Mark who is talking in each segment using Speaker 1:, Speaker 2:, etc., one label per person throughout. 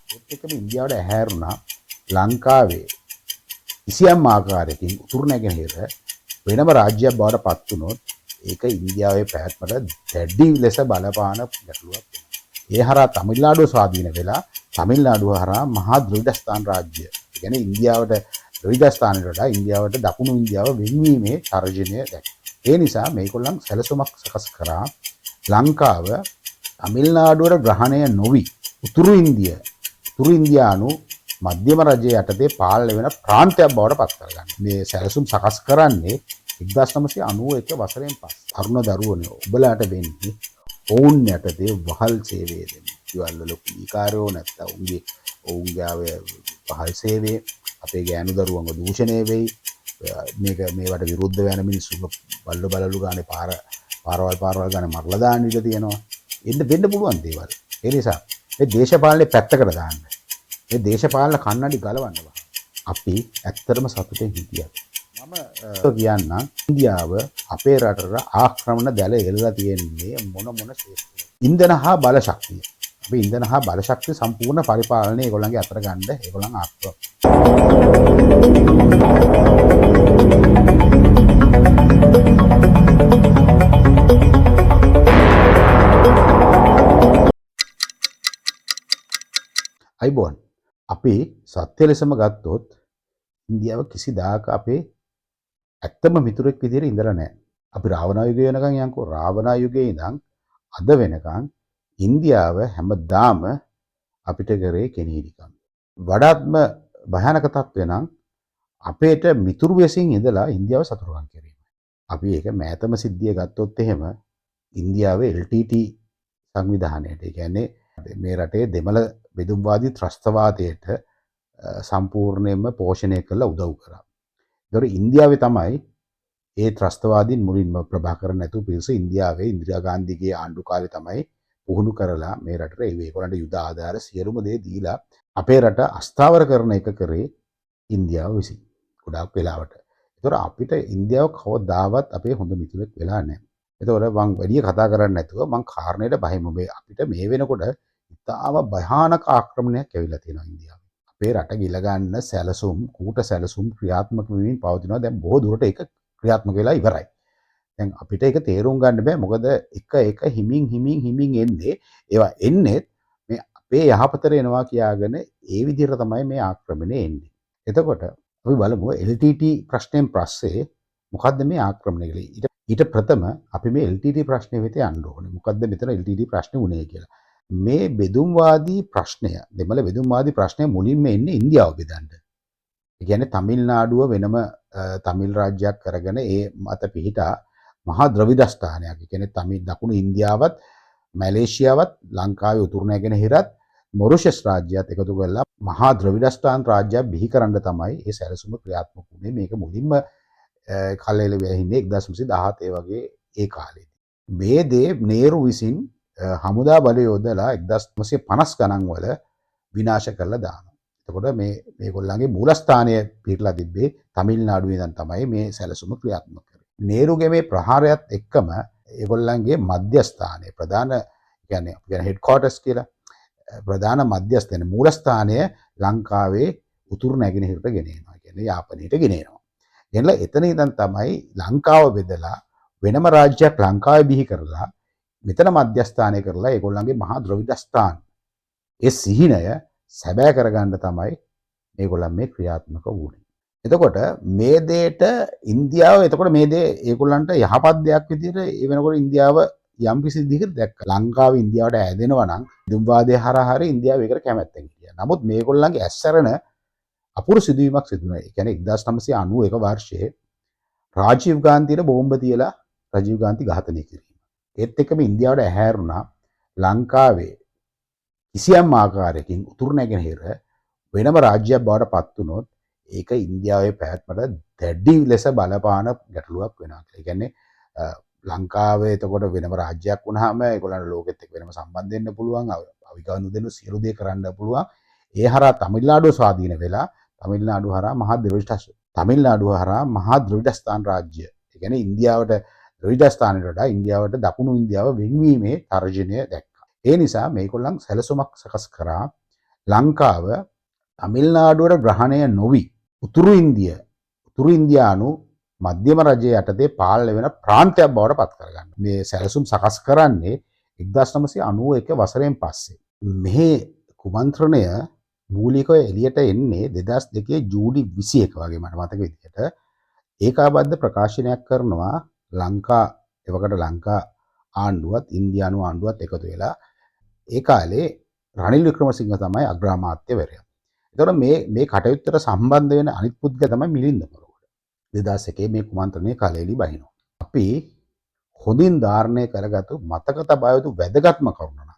Speaker 1: ඒත් එක්කම ඉන්දියාවට ඇහැරුණා ලංකාවේ කිසියම් ආකාරයකින් උතුරු නැගෙනහිර වෙනම රාජ්‍යයක් බවට පත් වුණොත් ඒක ඉන්දියාවේ පැවැත්මට දැඩි ලෙස බලපාන ගැටලුවක් වෙනවා. ඒ හරහා තමිල්නාඩුව ස්වාධීන වෙලා තමිල්නාඩුව හරහා මහා ද්‍රවිඩස්ථාන රාජ්‍ය. ඒ කියන්නේ ඉන්දියාවට ද්‍රවිඩස්ථානයට වඩා ඉන්දියාවට දකුණු ඉන්දියාව වෙන්වීමේ තර්ජනය දැක්කා. ඒ නිසා මේගොල්ලන් සැලසුමක් සකස් කරා ලංකාව තමිල්නාඩුවට ග්‍රහණය නොවි උතුරු ඉන්දියානු මධ්‍යම රජය යටතේ පාලනය වෙන ප්‍රාන්තයක් බවට පත් කරගන්න. මේ සැලසුම් සකස් කරන්නේ 1991 වසරෙන් පස්සේ. තරුණ දරුවනේ ඔබලාට වෙන්නේ ඔවුන් යටතේ වහල් සේවය දෙන්න. ඊවල ලොකු ඊකාරයෝ නැත්නම් ඔවුන්ගේ වහල් සේවය අපේ ගෑනු දරුවන්ව දූෂණය වෙයි. මේවට විරුද්ධ වෙන මිනිස්සු බලු ගානේ පාරවල් ගානේ මරලා දාන්න ඉඩ තියෙනවා. වෙන්න පුළුවන් දේවල්. ඒ නිසා මේ දේශපාලනේ පැත්තකට දාන්න. මේ දේශපාලන කන්නඩි ගලවන්න බෑ. අපි ඇත්තටම සතුටෙන් හිටියා. මම කියන්නම් ඉන්දියාව අපේ රටට ආක්‍රමණ දැල එල්ලලා තියෙන්නේ මොන ශේෂ්ත්‍රවල. ඉන්ධන හා බල ශක්තිය. අපි ඉන්ධන හා බල ශක්තිය සම්පූර්ණ පරිපාලනය ඒගොල්ලන්ගේ අතට ගන්න ඒගොල්ලන් ආක්‍රමණ. අයිබෝන් අපි සත්‍ය ලෙසම ගත්තොත් ඉන්දියාව කිසිදාක අපේ ඇත්තම මිතුරෙක් විදිහට ඉඳලා නැහැ. අපි රාවණ යුගයේ වෙනකන් යන්කෝ රාවණ යුගයේ ඉඳන් අද වෙනකන් ඉන්දියාව හැමදාම අපිට කරේ කෙනෙහිලිකම්. වඩාත්ම භයානක තත්ත්වය නම් අපේට මිතුරු වෙසින් ඉඳලා ඉන්දියාව සතුරුකම් කිරීම. අපි ඒක මෑතම සිද්ධිය ගත්තොත් එහෙම ඉන්දියාවේ LTT සංවිධානයට ඒ කියන්නේ මේ රටේ දෙමළ බෙදුම්වාදී ත්‍රස්තවාදයට සම්පූර්ණයෙන්ම පෝෂණය කරලා උදව් කරා. ඒතකොට ඉන්දියාවේ තමයි ඒ ත්‍රස්තවාදීන් මුලින්ම ප්‍රභාකරන් නැතුව පිරිස ඉන්දියාවේ ඉන්දිරා ගාන්ධිගේ ආණ්ඩු කාලේ තමයි පුහුණු කරලා මේ රටට ඒගොල්ලන්ට යුද ආධාර සියලුම දේ දීලා අපේ රට අස්ථාවර කරන එක කරේ ඉන්දියාව විසින්. ගොඩාක් වෙලාවට. ඒතකොට අපිට ඉන්දියාව කවදාවත් අපේ හොඳ මිතුරෙක් වෙලා නැහැ. ඒතකොට මම වැඩි කතා කරන්නේ නැතුව මම කාරණේට බහිමු. අපිට මේ වෙනකොට ඉතාම භයානක ආක්‍රමණයක් ඇවිල්ලා තියෙනවා ඉන්දියාවේ. අපේ රට ගිල ගන්න සැලසුම් කූට සැලසුම් ක්‍රියාත්මක වෙමින් පවතිනවා. දැන් බොහෝ දුරට ඒක ක්‍රියාත්මක වෙලා ඉවරයි. දැන් අපිට ඒක තේරුම් ගන්න බෑ. මොකද එක හිමින් එන්නේ. ඒවා එන්නේ මේ අපේ යහපතට එනවා කියාගෙන ඒ විදිහට තමයි මේ ආක්‍රමණය එන්නේ. එතකොට අපි බලමු LTT ප්‍රශ්නයෙන් පස්සේ මොකද්ද මේ ආක්‍රමණය කියලා. ඊට ප්‍රථම අපි මේ LTT ප්‍රශ්නේ වෙත යන්න ඕනේ. මොකද්ද මෙතන LTT ප්‍රශ්නේ උනේ කියලා. මේ බෙදුම්වාදී ප්‍රශ්නය දෙමළ බෙදුම්වාදී ප්‍රශ්නය මුලින්ම එන්නේ ඉන්දියාව බෙදන්න. ඒ කියන්නේ තමිල්නාඩුව වෙනම තමිල් රාජ්‍යයක් කරගෙන ඒ මත පිහිටා මහා ද්‍රවිඩස්ථානයක්. ඒ කියන්නේ තමිල් දකුණු ඉන්දියාවත් මැලේසියාවත් ලංකාවේ උතුරු නැගෙනහිරත් මොරිෂස් රාජ්‍යයත් එකතු කරලා මහා ද්‍රවිඩස්ථාන රාජ්‍යයක් බිහි කරන්න තමයි මේ සැලසුම ක්‍රියාත්මක වුණේ. මේක මුලින්ම කලෙල වෙහින්නේ 1917 වගේ ඒ කාලේදී. මේ දේ නේරු විසින් හමුදා බලය යොදලා 1950 ගණන් වල විනාශ කරලා දානවා. එතකොට මේගොල්ලන්ගේ මූලස්ථානය පිටලා තිබ්බේ තමිල්නාඩුවේ ඉඳන් තමයි මේ සැලසුම ක්‍රියාත්මක කරේ. නේරුගේ මේ ප්‍රහාරයත් එක්කම ඒගොල්ලන්ගේ මධ්‍යස්ථානය ප්‍රධාන කියන්නේ හෙඩ් ක්වාටර්ස් කියලා ප්‍රධාන මධ්‍යස්ථාන මූලස්ථානය ලංකාවේ උතුරු නැගෙනහිරට ගෙනෙනවා. කියන්නේ යාපනයට ගෙනෙනවා. ගෙනලා එතන ඉඳන් තමයි ලංකාව බෙදලා වෙනම රාජ්‍යයක් ලංකාවේ බිහි කරලා මෙතන මධ්‍යස්ථානය කරලා ඒගොල්ලන්ගේ මහා ද්‍රවිඩස්ථාන ඒ සිහිනය සැබෑ කරගන්න තමයි මේගොල්ලන් මේ ක්‍රියාත්මක වුණේ. එතකොට මේ දෙයට ඉන්දියාව එතකොට මේ දේ ඒගොල්ලන්ට යහපත් දෙයක් විදිහට ඒ වෙනකොට ඉන්දියාව යම් කිසි දිගට දැක්කා. ලංකාව ඉන්දියාවට ඈදෙනවා නම් දුම්වාදයේ හරහා හරි ඉන්දියාව ඒකට කැමැත්තෙන් හිටියා. නමුත් මේගොල්ලන්ගේ ඇස්සරණ අපූර්ව සිදුවීමක් සිදු වුණා. ඒ කියන්නේ 1991 වර්ෂයේ රාජීව් ගාන්ධියට බෝම්බ තියලා රාජීව් ගාන්ධි ඝාතනය කිරීම. ඒත් එක්කම ඉන්දියාවට ඇහැරුණා ලංකාවේ කිසියම් ආකාරයකින් උතුරු නැගෙනහිර වෙනම රාජ්‍යයක් බවට පත් වුණොත් ඒක ඉන්දියාවේ පැවැත්මට දැඩි ලෙස බලපාන ගැටලුවක් වෙනවා. ඒ කියන්නේ ලංකාවේ එතකොට වෙනම රාජ්‍යයක් වුණාම ඒගොල්ලන්ට ලෝකෙත් එක්ක වෙනම සම්බන්ධ වෙන්න පුළුවන්. අවිගානු දෙනු සියලු දේ කරන්න පුළුවන්. ඒ හරහා තමිල්නාඩුව ස්වාධීන වෙලා තමිල්නාඩුව හරහා මහා ද්‍රවිඩස්ථාන රාජ්‍ය. ඒ කියන්නේ ඉන්දියාවට ද්‍රවිඩස්ථානයට වඩා ඉන්දියාවට දකුණු ඉන්දියාව වෙන්වීමේ තර්ජනය දැක්කා. ඒ නිසා මේගොල්ලන් සැලසුමක් සකස් කරා ලංකාව තමිල්නාඩුවට ග්‍රහණය නොවි උතුරු ඉන්දියානු මධ්‍යම රජය යටතේ පාලනය වෙන ප්‍රාන්තයක් බවට පත් කරගන්න. මේ සැලසුම් සකස් කරන්නේ 1991 වසරෙන් පස්සේ. මේ කුමන්ත්‍රණය මූලිකව එළියට එන්නේ 2002 ජූලි 21 වගේ මට මතක විදිහට. ඒකාබද්ධ ප්‍රකාශනයක් කරනවා ලංකා ආණ්ඩුවත් ඉන්දියානු ආණ්ඩුවත් එකතු වෙලා. ඒ කාලේ රනිල් වික්‍රමසිංහ තමයි අග්‍රාමාත්‍යවරයා. එතකොට මේ කටයුත්තට සම්බන්ධ වෙන අනිත් පුද්ගල තමයි මිලින්ද පොරොවඩ. 2001 මේ කුමන්ත්‍රණය කාලේලි බහිනවා. අපි හොඳින් ධාරණය කරගත්තු මතක තබා යුතු වැදගත්ම කරුණ නම්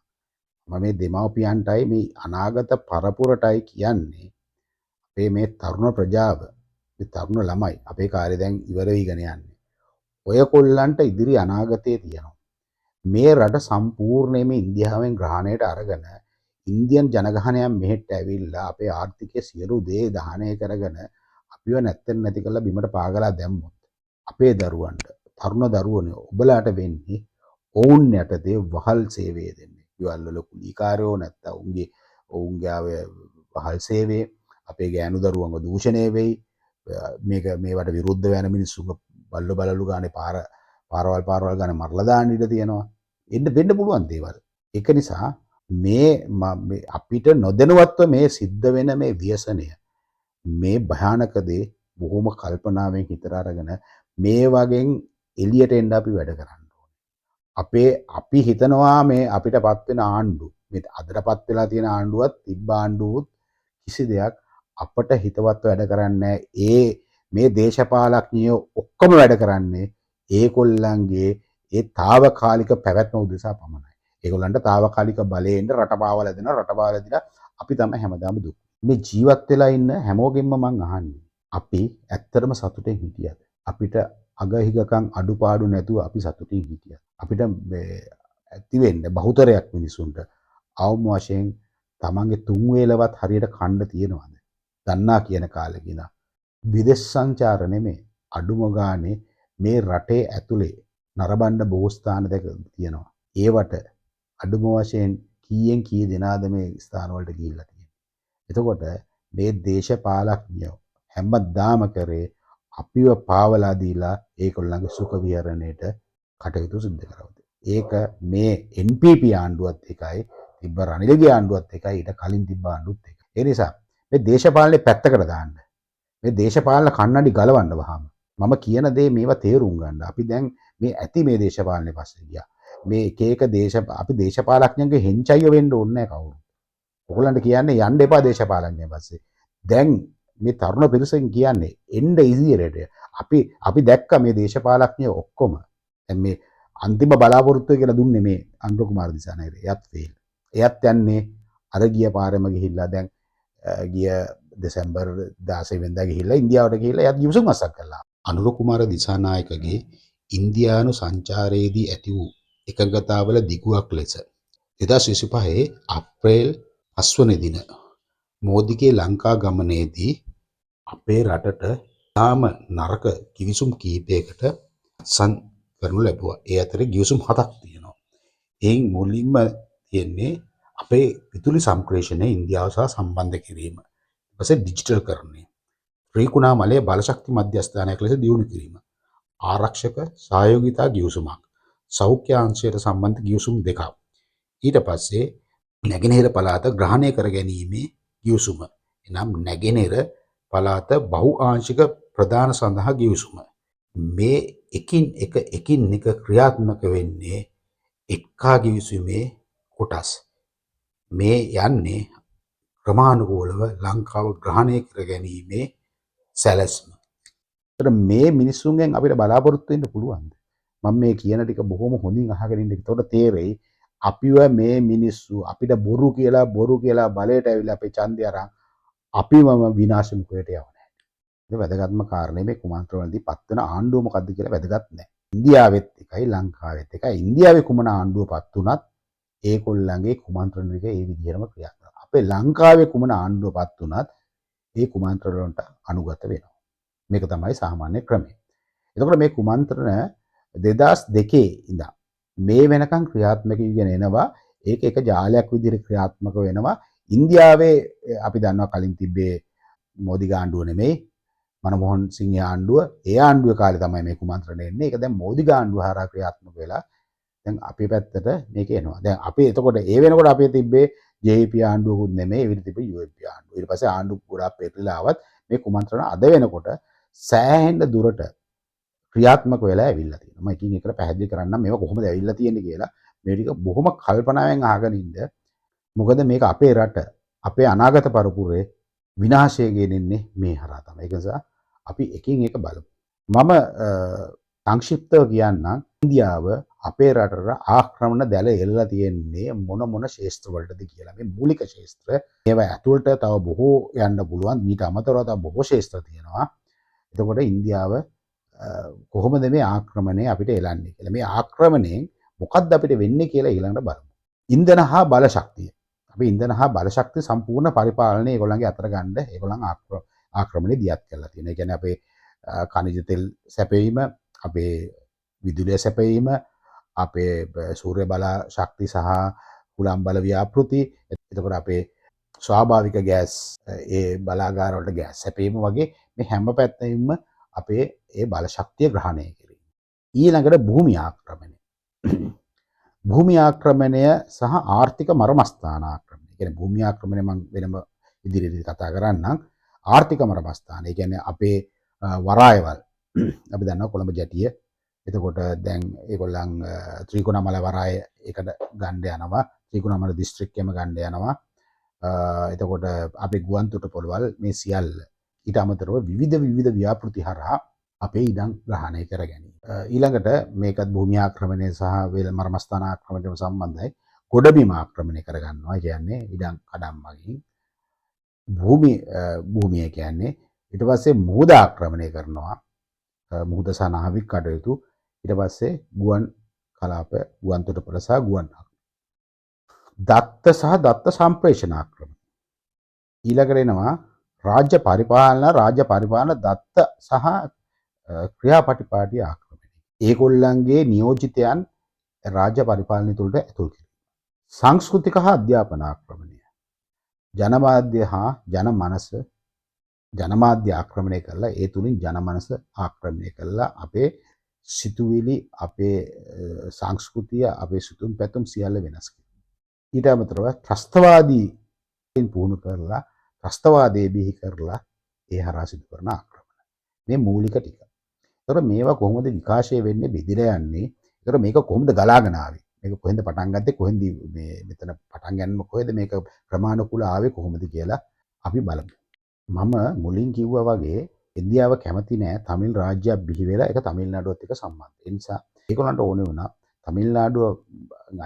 Speaker 1: මම මේ දෙමව්පියන්ටයි මේ අනාගත පරපුරටයි කියන්නේ අපේ මේ තරුණ ප්‍රජාව, මේ තරුණ ළමයි අපේ කාර්ය දැන් ඉවර වෙගෙන යන්නේ. ඔය කොල්ලන්ට ඉදිරි අනාගතයේ තියෙනවා. මේ රට සම්පූර්ණයෙන්ම ඉන්දියාවෙන් ග්‍රහණයට අරගෙන ඉන්දියන් ජනගහනයක් මෙහෙට ඇවිල්ලා අපේ ආර්ථිකයේ සියලු දේ දහනය කරගෙන අපිව නැත්තෙන් නැති කරලා බිමට පාගලා දැම්මොත් අපේ දරුවන්ට, තරුණ දරුවනේ ඔබලාට වෙන්නේ ඔවුන් යටතේ වහල් සේවය දෙන්නේ. ගෙවල් වල කුලීකාරයෝ නැත්තම් ඔවුන්ගේ වහල් සේවය අපේ ගෑනු දරුවන්ව දූෂණය වෙයි. මේවට විරුද්ධ වෙන මිනිස්සුන්ව බලලු ගානේ පාරවල් ගානේ මරලා දාන්න ඉඩ තියෙනවා. වෙන්න පුළුවන් දේවල්. ඒක නිසා මේ අපිට නොදැනුවත්ව මේ සිද්ධ වෙන මේ ව්‍යසනය, මේ භයානක දේ බොහොම කල්පනාවෙන් හිතට අරගෙන මේ වගේ එළියට එන්න අපි වැඩ කරන්න ඕනේ. අපි හිතනවා මේ අපිටපත් වෙන ආණ්ඩු, මේ අදටපත් වෙලා තියෙන ආණ්ඩුවත් තිබ්බ ආණ්ඩුවත් කිසි දෙයක් අපට හිතවත් වැඩ කරන්නේ මේ දේශපාලඥයෝ ඔක්කොම වැඩ කරන්නේ ඒගොල්ලන්ගේ ඒ తాවකාලික පැවැත්ම උදෙසා පමණයි. ඒගොල්ලන්ට తాවකාලික බලයෙන් රට පාවලා දෙනවා අපි තමයි හැමදාම දුක්. මේ ජීවත් වෙලා ඉන්න හැමෝගෙම මං අහන්නේ අපි ඇත්තටම සතුටින් හිටියද? අපිට අගහිගකම් අඩුපාඩු නැතුව අපි සතුටින් හිටියද? අපිට ඇති වෙන්නේ බහුතරයක් මිනිසුන්ට අවම වශයෙන් තමන්ගේ තුන් වේලවත් හරියට කන්න තියෙනවද? දන්නා කියන කාලෙකින විදේශ සංචාර නෙමේ අඩුම ගානේ මේ රටේ ඇතුලේ නරඹන්න බෝස්ථාන දෙක තියෙනවා. ඒවට අඩුම වශයෙන් කී දෙනාද මේ ස්ථාන වලට ගිහිල්ලා තියෙන්නේ. එතකොට මේ දේශපාලඥයෝ හැමදාම කරේ අපිව පාවලා දීලා ඒගොල්ලන්ගේ සුඛ විහරණයට කටයුතු සිදු කරවද. ඒක මේ NPP ආණ්ඩුවත් එකයි, තිබ්බ රනිල්ගේ ආණ්ඩුවත් එකයි, ඊට කලින් තිබ්බ ආණ්ඩුවත් එකයි. ඒ නිසා මේ දේශපාලනේ පැත්තකට දාන්න. මේ දේශපාලන කන්නඩි ගලවන්න වහම මම කියන දේ මේවා තේරුම් ගන්න. අපි දැන් මේ ඇති මේ දේශපාලනේ පස්සේ ගියා. මේ එක අපි දේශපාලඥයන්ගේ හෙන්චයිය වෙන්න ඕනේ නැහැ කවුරු. ඔයගොල්ලන්ට කියන්නේ යන්න එපා දේශපාලඥයන් පස්සේ. දැන් මේ තරුණ පිරිසෙන් කියන්නේ එන්න ඉදිරියට. අපි දැක්ක මේ දේශපාලඥයෝ ඔක්කොම දැන් මේ අන්තිම බලාපොරොත්තුව කියලා දුන්නේ මේ අනුර කුමාර දිසානායක. එයත් ෆේල්. එයත් යන්නේ අර ගිය පාරෙම ගිහිල්ලා දැන් ගිය දෙසැම්බර් 16 වෙනිදා ගිහිල්ලා ඉන්දියාවට ගිහිල්ලා එයත් ගිවිසුම් අත්සන් කළා. අනුර කුමාර දිසානායකගේ ඉන්දියානු සංචාරයේදී ඇති වූ එකඟතාවල දිගුවක් ලෙස 2025 අප්‍රේල් 5 වෙනි දින මෝදිගේ ලංකා ගමනේදී අපේ රටට තාම නරක කිවිසුම් කීපයකට අත්සන් කරනු ලැබුවා. ඒ අතරේ කිවිසුම් 7ක් තියෙනවා. එයින් මුලින්ම තියෙන්නේ අපේ විදුලි සම්ප්‍රේෂණය ඉන්දියාව සහ සම්බන්ධ කිරීම. ඊපස්සේ ඩිජිටල් කරණය. ත්‍රිකුණාමලයේ බලශක්ති මධ්‍යස්ථානයක් ලෙස දියුණු කිරීම. ආරක්ෂක සහයෝගිතා ගිවිසුමක්. සෞඛ්‍ය අංශයට සම්බන්ධ ගිවිසුම් දෙකක්. ඊට පස්සේ නැගෙනහිර පළාත ග්‍රහණය කර ගැනීමේ ගිවිසුම. එනම් නැගෙනහිර පළාත බහු ආංශික ප්‍රදාන සඳහා ගිවිසුම. මේ එකින් එක ක්‍රියාත්මක වෙන්නේ එක්කා ගිවිසුමේ කොටස්. මේ යන්නේ ක්‍රමානුකූලව ලංකාව ග්‍රහණය කර ගැනීමේ සැලැස්ම. මේ මිනිස්සුන්ගෙන් අපිට බලාපොරොත්තු වෙන්න පුළුවන්ද? මම මේ කියන ටික බොහොම හොඳින් අහගෙන ඉන්න. ඒකට තේරෙයි අපිව මේ මිනිස්සු අපිට බොරු කියලා බලයට ඇවිල්ලා අපේ ඡන්දය අරන් අපිවම විනාශ මුඛයට යවන්නේ. ඒක වැදගත්ම කාරණේ මේ කුමන්ත්‍රණවලදී පත් වෙන ආණ්ඩුව මොකද්ද කියලා වැදගත් නැහැ. ඉන්දියාවෙත් එකයි ලංකාවෙත් එකයි. ඉන්දියාවේ කුමන ආණ්ඩුව පත් වුණත් ඒගොල්ලන්ගේ කුමන්ත්‍රණ ටික ඒ විදිහටම ක්‍රියාත්මක. අපේ ලංකාවේ කුමන ආණ්ඩුව පත් වුණත් ඒ කුමන්ත්‍රණ වලට අනුගත වෙනවා. මේක තමයි සාමාන්‍ය ක්‍රමය. එතකොට මේ කුමන්ත්‍රණ 2002 ඉඳන් මේ වෙනකන් ක්‍රියාත්මක වෙගෙන එනවා. ඒක එක ජාලයක් විදිහට ක්‍රියාත්මක වෙනවා. ඉන්දියාවේ අපි දන්නවා කලින් තිබ්බේ මෝදි ආණ්ඩුව නෙමෙයි මනමෝහන් සිංහ ආණ්ඩුව. ඒ ආණ්ඩුවේ කාලේ තමයි මේ කුමන්ත්‍රණය එන්නේ. ඒක දැන් මෝදි ආණ්ඩුව හරහා ක්‍රියාත්මක වෙලා දැන් අපේ පැත්තට මේක එනවා. දැන් අපි එතකොට ඒ වෙනකොට අපේ තිබ්බේ JP ආණ්ඩුවකුත් නෙමෙයි, ඒ විදිහට තිබ්බේ UNP ආණ්ඩුව. ඊට පස්සේ ආණ්ඩු ගොඩක් පෙරලිලා ආවත් මේ කුමන්ත්‍රණ අද වෙනකොට සෑහෙන දුරට ක්‍රියාත්මක වෙලා ඇවිල්ලා තියෙනවා. මම එකින් එකට පැහැදිලි කරන්නම් මේවා කොහොමද ඇවිල්ලා තියෙන්නේ කියලා. මේ ටික බොහොම කල්පනාවෙන් අහගෙන ඉන්න. මොකද මේක අපේ රට, අපේ අනාගත පරපුරේ විනාශය ගෙනෙන්නේ මේ හරහා තමයි. ඒක නිසා අපි එකින් එක බලමු. මම සංක්ෂිප්තව කියන්නම් ඉන්දියාව අපේ රටට ආක්‍රමණ දැල එල්ලලා තියෙන්නේ මොන ශේෂ්ත්‍ර වලටද කියලා. මේ මූලික ශේෂ්ත්‍ර ඒවා ඇතුළට තව බොහෝ යන්න පුළුවන්. ඊට අමතරව තව බොහෝ ශේෂ්ත්‍ර තියෙනවා. එතකොට ඉන්දියාව කොහොමද මේ ආක්‍රමණය අපිට එලන්නේ කියලා. මේ ආක්‍රමණයෙන් මොකක්ද අපිට වෙන්නේ කියලා ඊළඟට බලමු. ඉන්ධන හා බල ශක්තිය. අපි ඉන්ධන හා බල ශක්තිය සම්පූර්ණ පරිපාලනය ඒගොල්ලන්ගේ අතර ගන්න ඒගොල්ලන් ආක්‍රමණය දියත් කරලා තියෙනවා. ඒ කියන්නේ අපේ ඛනිජ තෙල් සැපයීම, අපේ විදුලිය සැපයීම, අපේ සූර්ය බල ශක්ති සහ හුලම් බල ව්‍යාපෘති, එතකොට අපේ ස්වාභාවික ගෑස් ඒ බලාගාර වලට ගෑස් සැපයීම වගේ මේ හැම පැත්තෙම අපේ ඒ බල ශක්තිය ග්‍රහණය කිරීම. ඊළඟට භූමි ආක්‍රමණය. භූමි ආක්‍රමණය සහ ආර්ථික මරමස්ථාන ආක්‍රමණය. කියන්නේ භූමි ආක්‍රමණය මම වෙනම ඉදිරියේදී කතා කරන්නම්. ආර්ථික මරමස්ථාන. ඒ කියන්නේ අපේ වරායවල්. අපි දන්නවා කොළඹ ජැටිය. එතකොට දැන් ඒගොල්ලන් ත්‍රිකුණාමල වරාය එකට ගන්න යනවා. ත්‍රිකුණාමල දිස්ත්‍රික්කෙම ගන්න යනවා. එතකොට අපේ ගුවන්තොටුපළවල් මේ සියල්ල ඊට අමතරව විවිධ ව්‍යාපෘති හරහා අපේ ඉඩම් ග්‍රහණය කර ගැනීම. ඊළඟට මේකත් භූමි ආක්‍රමණය සහ වේල මර්මස්ථාන ආක්‍රමණයට සම්බන්ධයි. ගොඩබිම ආක්‍රමණය කර ගන්නවා. ඒ කියන්නේ ඉඩම් කඩම් වගේ. භූමිය කියන්නේ ඊට පස්සේ මුහුද ආක්‍රමණය කරනවා. මුහුද සහ නාවික කටයුතු. ඊට පස්සේ ගුවන් කලාප, ගුවන් තොටුපළ සහ ගුවන් දත්ත සහ දත්ත සම්ප්‍රේෂණ ආක්‍රමණය. ඊළඟට එනවා රාජ්‍ය පරිපාලන දත්ත සහ ක්‍රියාපටිපාටි ආක්‍රමණය. ඒගොල්ලන්ගේ නියෝජිතයන් රාජ්‍ය පරිපාලනය තුළට ඇතුල් කිරීම. සංස්කෘතික හා අධ්‍යාපන ආක්‍රමණය. ජනමාධ්‍ය හා ජනමාධ්‍ය ආක්‍රමණය කරලා ඒ තුලින් ජනමනස ආක්‍රමණය කරලා අපේ සිතුවිලි, අපේ සංස්කෘතිය, අපේ සිතුම් පැතුම් සියල්ල වෙනස් කරනවා. ඊට අමතරව ත්‍රස්තවාදී පුහුණු කරලා ත්‍රස්තවාදයේ බිහි කරලා ඒ හරහා සිදු කරන ආක්‍රමණ. මේ මූලික ටික. ඒතර මේවා කොහොමද විකාශය වෙන්නේ, බෙදිලා යන්නේ? ඒතර මේක කොහොමද ගලාගෙන ආවේ? මේක කොහෙන්ද පටන් ගත්තේ? කොහෙන්ද මේ මෙතන පටන් ගන්නම කොහෙද මේක ක්‍රමානුකූල ආවේ කොහොමද කියලා අපි බලමු. මම මුලින් කිව්වා වගේ ඉන්දියාව කැමති නෑ තමිල් රාජ්‍යයක් බිහි වෙලා ඒක තමිල්නාඩුවත් එක්ක සම්බන්ධ. ඒ නිසා ඒගොල්ලන්ට ඕනේ වුණා තමිල්නාඩුව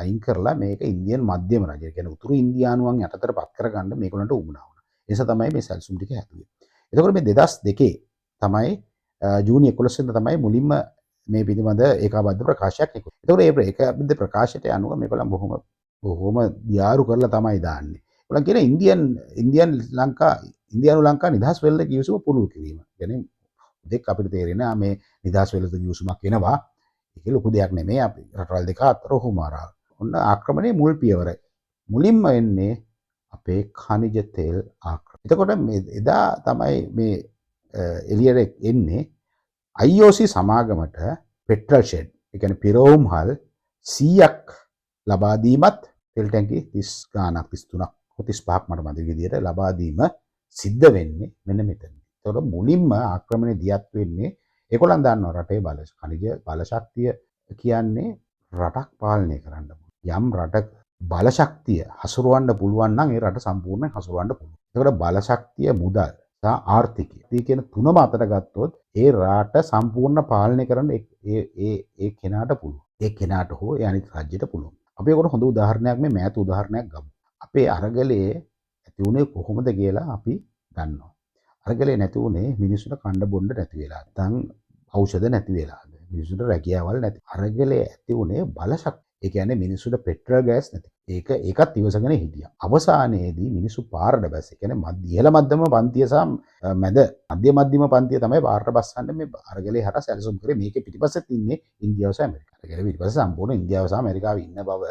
Speaker 1: අයින් කරලා මේක ඉන්දියන් මධ්‍යම රජය. ඒ කියන්නේ උතුරු ඉන්දියානුවන් යටතට පත් කරගන්න මේගොල්ලන්ට උවමනා වුණා. ඒ නිසා තමයි මේ සැලසුම් ටික හැදුවේ. එතකොට මේ 2002 තමයි ජූනි 11 වෙනිදා තමයි මුලින්ම මේ පිළිබඳ ඒකාබද්ධ ප්‍රකාශයක් නිකුත්. එතකොට මේ ඒකාබද්ධ ප්‍රකාශයට අනුව මේගොල්ලන් බොහොම දියාරු කරලා තමයි දාන්නේ. ඒගොල්ලන් කියන ඉන්දියානු ලංකා නිදහස් වෙල්ල කිවිසුම පුළුල් කිරීම. කියන්නේ දෙක අපිට තේරෙන්නේ මේ නිදහස් වෙල්ල කිවිසුමක් එනවා. ඒක ලොකු දෙයක් නෙමෙයි. අපි රටවල් දෙක අතර හුමාරා. ඔන්න ආක්‍රමණයේ මුල් පියවර. මුලින්ම එන්නේ අපේ ඛනිජ තෙල් ආක්‍රමණය. එතකොට මේ එදා තමයි මේ එළියට එන්නේ IOC සමාගමට පෙට්‍රල් ෂෙඩ්. ඒ කියන්නේ පිරවුම්හල් 100ක් ලබා දීමත් තෙල් ටැංකි 30 ගාණක් 33ක් 35ක් මට මතක විදියට ලබා දීම සිද්ධ වෙන්නේ මෙන්න මෙතන. ඒතකොට මුලින්ම ආක්‍රමණය දියත් වෙන්නේ ඒගොල්ලන් දන්නවා රටේ ඛනිජ බල ශක්තිය කියන්නේ රටක් පාලනය කරන්න. යම් රටක බල ශක්තිය හසුරවන්න පුළුවන් නම් ඒ රට සම්පූර්ණයෙන් හසුරවන්න පුළුවන්. ඒකට බල ශක්තිය, මුදල් සහ ආර්ථිකය. මේ කියන තුනම අතර ගත්තොත් ඒ රට සම්පූර්ණ පාලනය කරන්න ඒ කෙනාට පුළුවන්. ඒ කෙනාට හෝ ඒ අනිත් රාජ්‍යයට පුළුවන්. අපි ඒකට හොඳ උදාහරණයක් මේ මෑත උදාහරණයක් ගමු. අපේ අරගලයේ ඇති වුණේ කොහොමද කියලා අපි දන්නවා. අරගලේ නැති වුණේ මිනිස්සුන්ට කන්න බොන්න නැති වෙලා. නැත්නම් ඖෂධ නැති වෙලා. මිනිස්සුන්ට රැකියාවල් නැති. අරගලේ ඇති වුණේ බල ශක්තිය. ඒ කියන්නේ මිනිස්සුන්ට පෙට්‍රල් ගෑස් නැති. ඒකත් ඉවසගෙන හිටියා. අවසානයේදී මිනිස්සු පාරට බැස්සේ. කියන්නේ ඉහළ මධ්‍යම පන්තිය සහ මධ්‍යම පන්තිය තමයි පාරට බස්සන්නේ මේ අරගලේ හරහා සැලසුම් කරේ. මේකේ පිටිපස්සෙත් ඉන්නේ ඉන්දියාව සහ ඇමරිකාව. අරගලේ පිටිපස්සේ සම්පූර්ණ ඉන්දියාව සහ ඇමරිකාව ඉන්න බව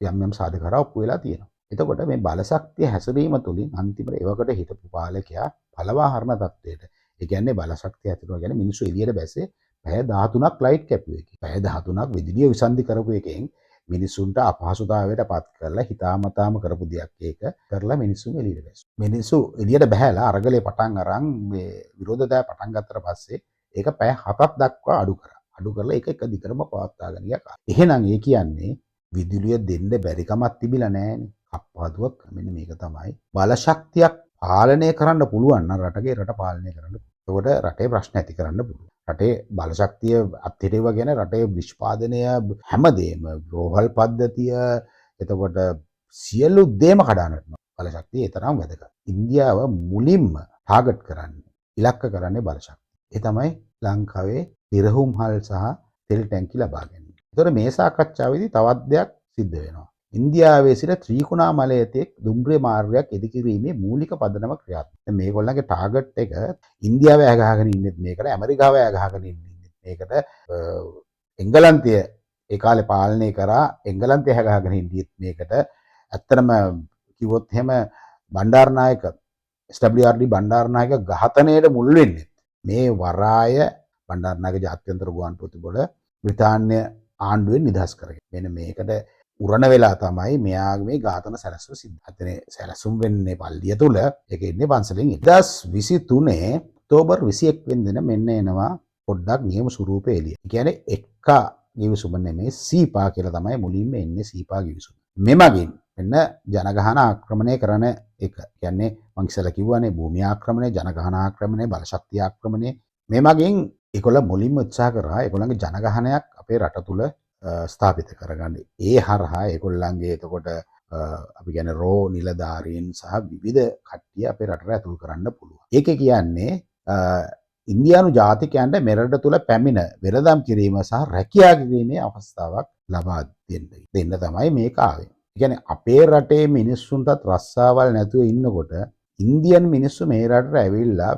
Speaker 1: යම් සාධක කරා ඔප්පු වෙලා තියෙනවා. එතකොට මේ බලශක්තිය හැසිරීම තුළින් අන්තිමට එවකට හිටපු පාලකයා පළවා හරන තත්ත්වයට. ඒ කියන්නේ බලශක්තිය ඇතිවෙනවා කියන්නේ මිනිස්සු එළියට බැස්සේ පැය 13ක් ලයිට් කැපුවේ. පැය 13ක් විදුලිය විසන්ධි කරපු එකෙන් මිනිස්සුන්ට අපහසුතාවයට පත් කරලා හිතාමතාම කරපු දෙයක් ඒක කරලා මිනිස්සුන් එළියට බැස්සුවා. මිනිස්සු එළියට බහැලා අරගලේ පටන් අරන් මේ විරෝධතාවය පටන් ගත්තට පස්සේ ඒක පැය 7ක් දක්වා අඩු කරා. අඩු කරලා ඒක එක දිගටම පවත්වාගෙන ගියා. එහෙනම් ඒ කියන්නේ විදුලිය දෙන්න බැරි කමක් තිබිලා නැහැනේ. අප්පාදුවක් මෙන්න මේක තමයි. බලශක්තියක් පාලනය කරන්න පුළුවන් නම් රට පාලනය කරන්න පුළුවන්. එතකොට රටේ ප්‍රශ්න ඇති කරන්න පුළුවන්. රටේ බලශක්තිය අත්හිටුව ගැන රටේ නිෂ්පාදනය හැමදේම රෝහල් පද්ධතිය එතකොට සියලු දේම කඩානට බලශක්තිය ඒ තරම් වැදගත්. ඉන්දියාව මුලින්ම ටාගට් කරන්නේ ඉලක්ක කරන්නේ බලශක්තිය. ඒ තමයි ලංකාවේ පිරහුම්හල් සහ තෙල් ටැංකි ලබා ගැනීම. ඒතර මේ සාකච්ඡාවේදී තවත් දෙයක් සිද්ධ වෙනවා. ඉන්දියාවේ සිට ත්‍රිකුණාමලය තෙක් දුම්රිය මාර්ගයක් ඉදිකිරීමේ මූලික පදනම ක්‍රියාත්මක. දැන් මේගොල්ලන්ගේ ටාගට් එක ඉන්දියාව ඇගහගෙන ඉන්නෙත් මේකට, ඇමරිකාව ඇගහගෙන ඉන්නෙත් මේකට. එංගලන්තය ඒ කාලේ පාලනය කරා, එංගලන්තය ඇගහගෙන ඉන්නෙත් මේකට. ඇත්තටම කිව්වොත් එහෙම බණ්ඩාරනායක SWRD බණ්ඩාරනායක ඝාතනයට මුල් වෙන්නේ මේ වරාය බණ්ඩාරනායක ජාත්‍යන්තර ගුවන් පොතපොළ බ්‍රිතාන්‍ය ආණ්ඩුවෙන් නිදහස් කරගෙන. මෙන්න මේකට උරණ වෙලා තමයි මෙයාගේ මේ ඝාතන සැලැස්ම සිද්ධ. අතනේ සැලැසුම් වෙන්නේ පල්ලිය තුල. ඒක ඉන්නේ පන්සලෙන්. 2023 ඔක්තෝබර් 21 වෙනිදා මෙන්න එනවා පොඩ්ඩක් නියම ස්වරූපේ එළිය. ඒ කියන්නේ එක්කා ගිවිසුම නෙමෙයි සීපා කියලා තමයි මුලින්ම එන්නේ සීපා ගිවිසුම. මෙමගින් මෙන්න ජනගහන ආක්‍රමණය කරන එක. කියන්නේ මං ඉස්සෙල්ලා කිව්වනේ භූමි ආක්‍රමණය, ජනගහන ආක්‍රමණය, බලශක්තිය ආක්‍රමණය. මෙමගින් ඒගොල්ල මුලින්ම උත්සාහ කරා ඒගොල්ලන්ගේ ජනගහනයක් අපේ රට තුල ස්ථාපිත කරගන්න. ඒ හරහා ඒගොල්ලන්ගේ එතකොට අපි කියන්නේ රෝ නිලධාරීන් සහ විවිධ කට්ටිය අපේ රටට ඇතුල් කරන්න පුළුවන්. ඒක කියන්නේ ඉන්දියානු ජාතිකයන්ට මෙරට තුල පැමිණ වෙළඳාම් කිරීම සහ රැකියා කිරීමේ අවස්ථාවක් ලබා දෙන්න තමයි මේක ආවේ. ඒ කියන්නේ අපේ රටේ මිනිස්සුන්ටත් රස්සාවල් නැතුව ඉන්නකොට ඉන්දියන් මිනිස්සු මේ රටට ඇවිල්ලා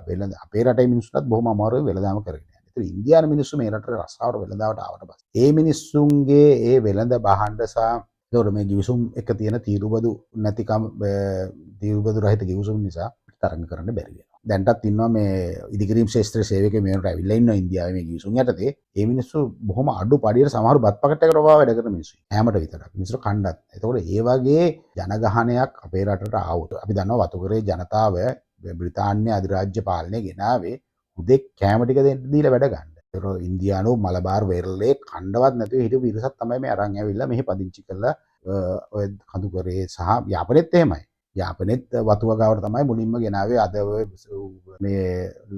Speaker 1: අපේ රටේ මිනිස්සුන්ටත් බොහොම අමාරුවෙන් වෙළඳාම කරගෙන යනවා. ඒතර ඉන්දියානු මිනිස්සු මේ රටට රස්සාවට වෙළඳාවට ආවට පස්සේ ඒ මිනිස්සුන්ගේ ඒ වෙළඳ භාණ්ඩ සහ ඒතකොට මේ ගිවිසුම් එක තියෙන තීරුබදු නැතිකම තීරුබදු රහිත ගිවිසුම් නිසා තරඟ කරන්න බැරි වෙනවා. දැන්ටත් ඉන්නවා මේ ඉදිකිරීම් ශාස්ත්‍ර සේවකයෝ මේකට ඇවිල්ලා ඉන්නවා ඉන්දියාවේ මේ ගිවිසුම් යටතේ. ඒ මිනිස්සු බොහොම අඩු පඩියට සමහර බත් පකට් එකකට වවා වැඩ කරන මිනිස්සු. හැමට විතරක්. මිනිස්සු කණ්ඩත්. ඒතකොට ඒ වගේ ජනගහනයක් අපේ රටට ආවොත් අපි දන්නවා වතුකරේ ජනතාව බ්‍රිතාන්‍ය අධිරාජ්‍ය පාලනය ගෙනාවේ උදේ කැම ටික දෙන්න දීලා වැඩ ගන්න. ඒතකොට ඉන්දියානු මලබාර් වෙරළේ කණ්ඩවත් නැතුව හිටපු ඉරසක් තමයි මේ අරන් ඇවිල්ලා මෙහි පදිංචි කරලා ඔය කඳුකරේ සහ යාපනයේත් එහෙමයි. යාපනයේත් වතුව ගාවට තමයි මුලින්ම ගෙනාවේ. අද මේ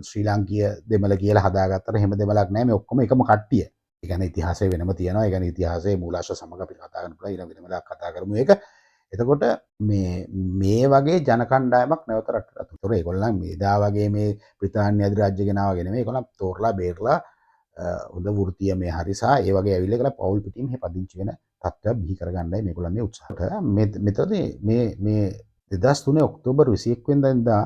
Speaker 1: ශ්‍රී ලාංකීය දෙමළ කියලා හදාගත්තට එහෙම දෙමළක් නැහැ. මේ ඔක්කොම එකම කට්ටිය. ඒ කියන්නේ ඉතිහාසය වෙනම තියෙනවා. ඒ කියන්නේ ඉතිහාසයේ මූලාශ්‍ර සමග අපි කතා කරන්න පුළුවන්. ඊළඟ වෙනමලක් කතා කරමු ඒක. එතකොට මේ වගේ ජන කණ්ඩායමක් නැවත රටට අතුරු. ඒතකොට ඒගොල්ලන් මේදා වගේ මේ බ්‍රිතාන්‍ය අධිරාජ්‍ය ගෙනාවගෙන නෙමෙයි. ඒගොල්ලන් තෝරලා බේරලා හොඳ වෘත්තීය මේ හරිසා ඒ වගේ ඇවිල්ලා ඒගොල්ලන් පෞල් පිටින් මෙහෙ පදිංචි වෙන තත්ත්වයක් බිහි කරගන්නයි මේගොල්ලන් මේ උත්සාහ කරා. මෙතනදී මේ 2003 ඔක්තෝබර් 21 වෙනිදා ඉඳලා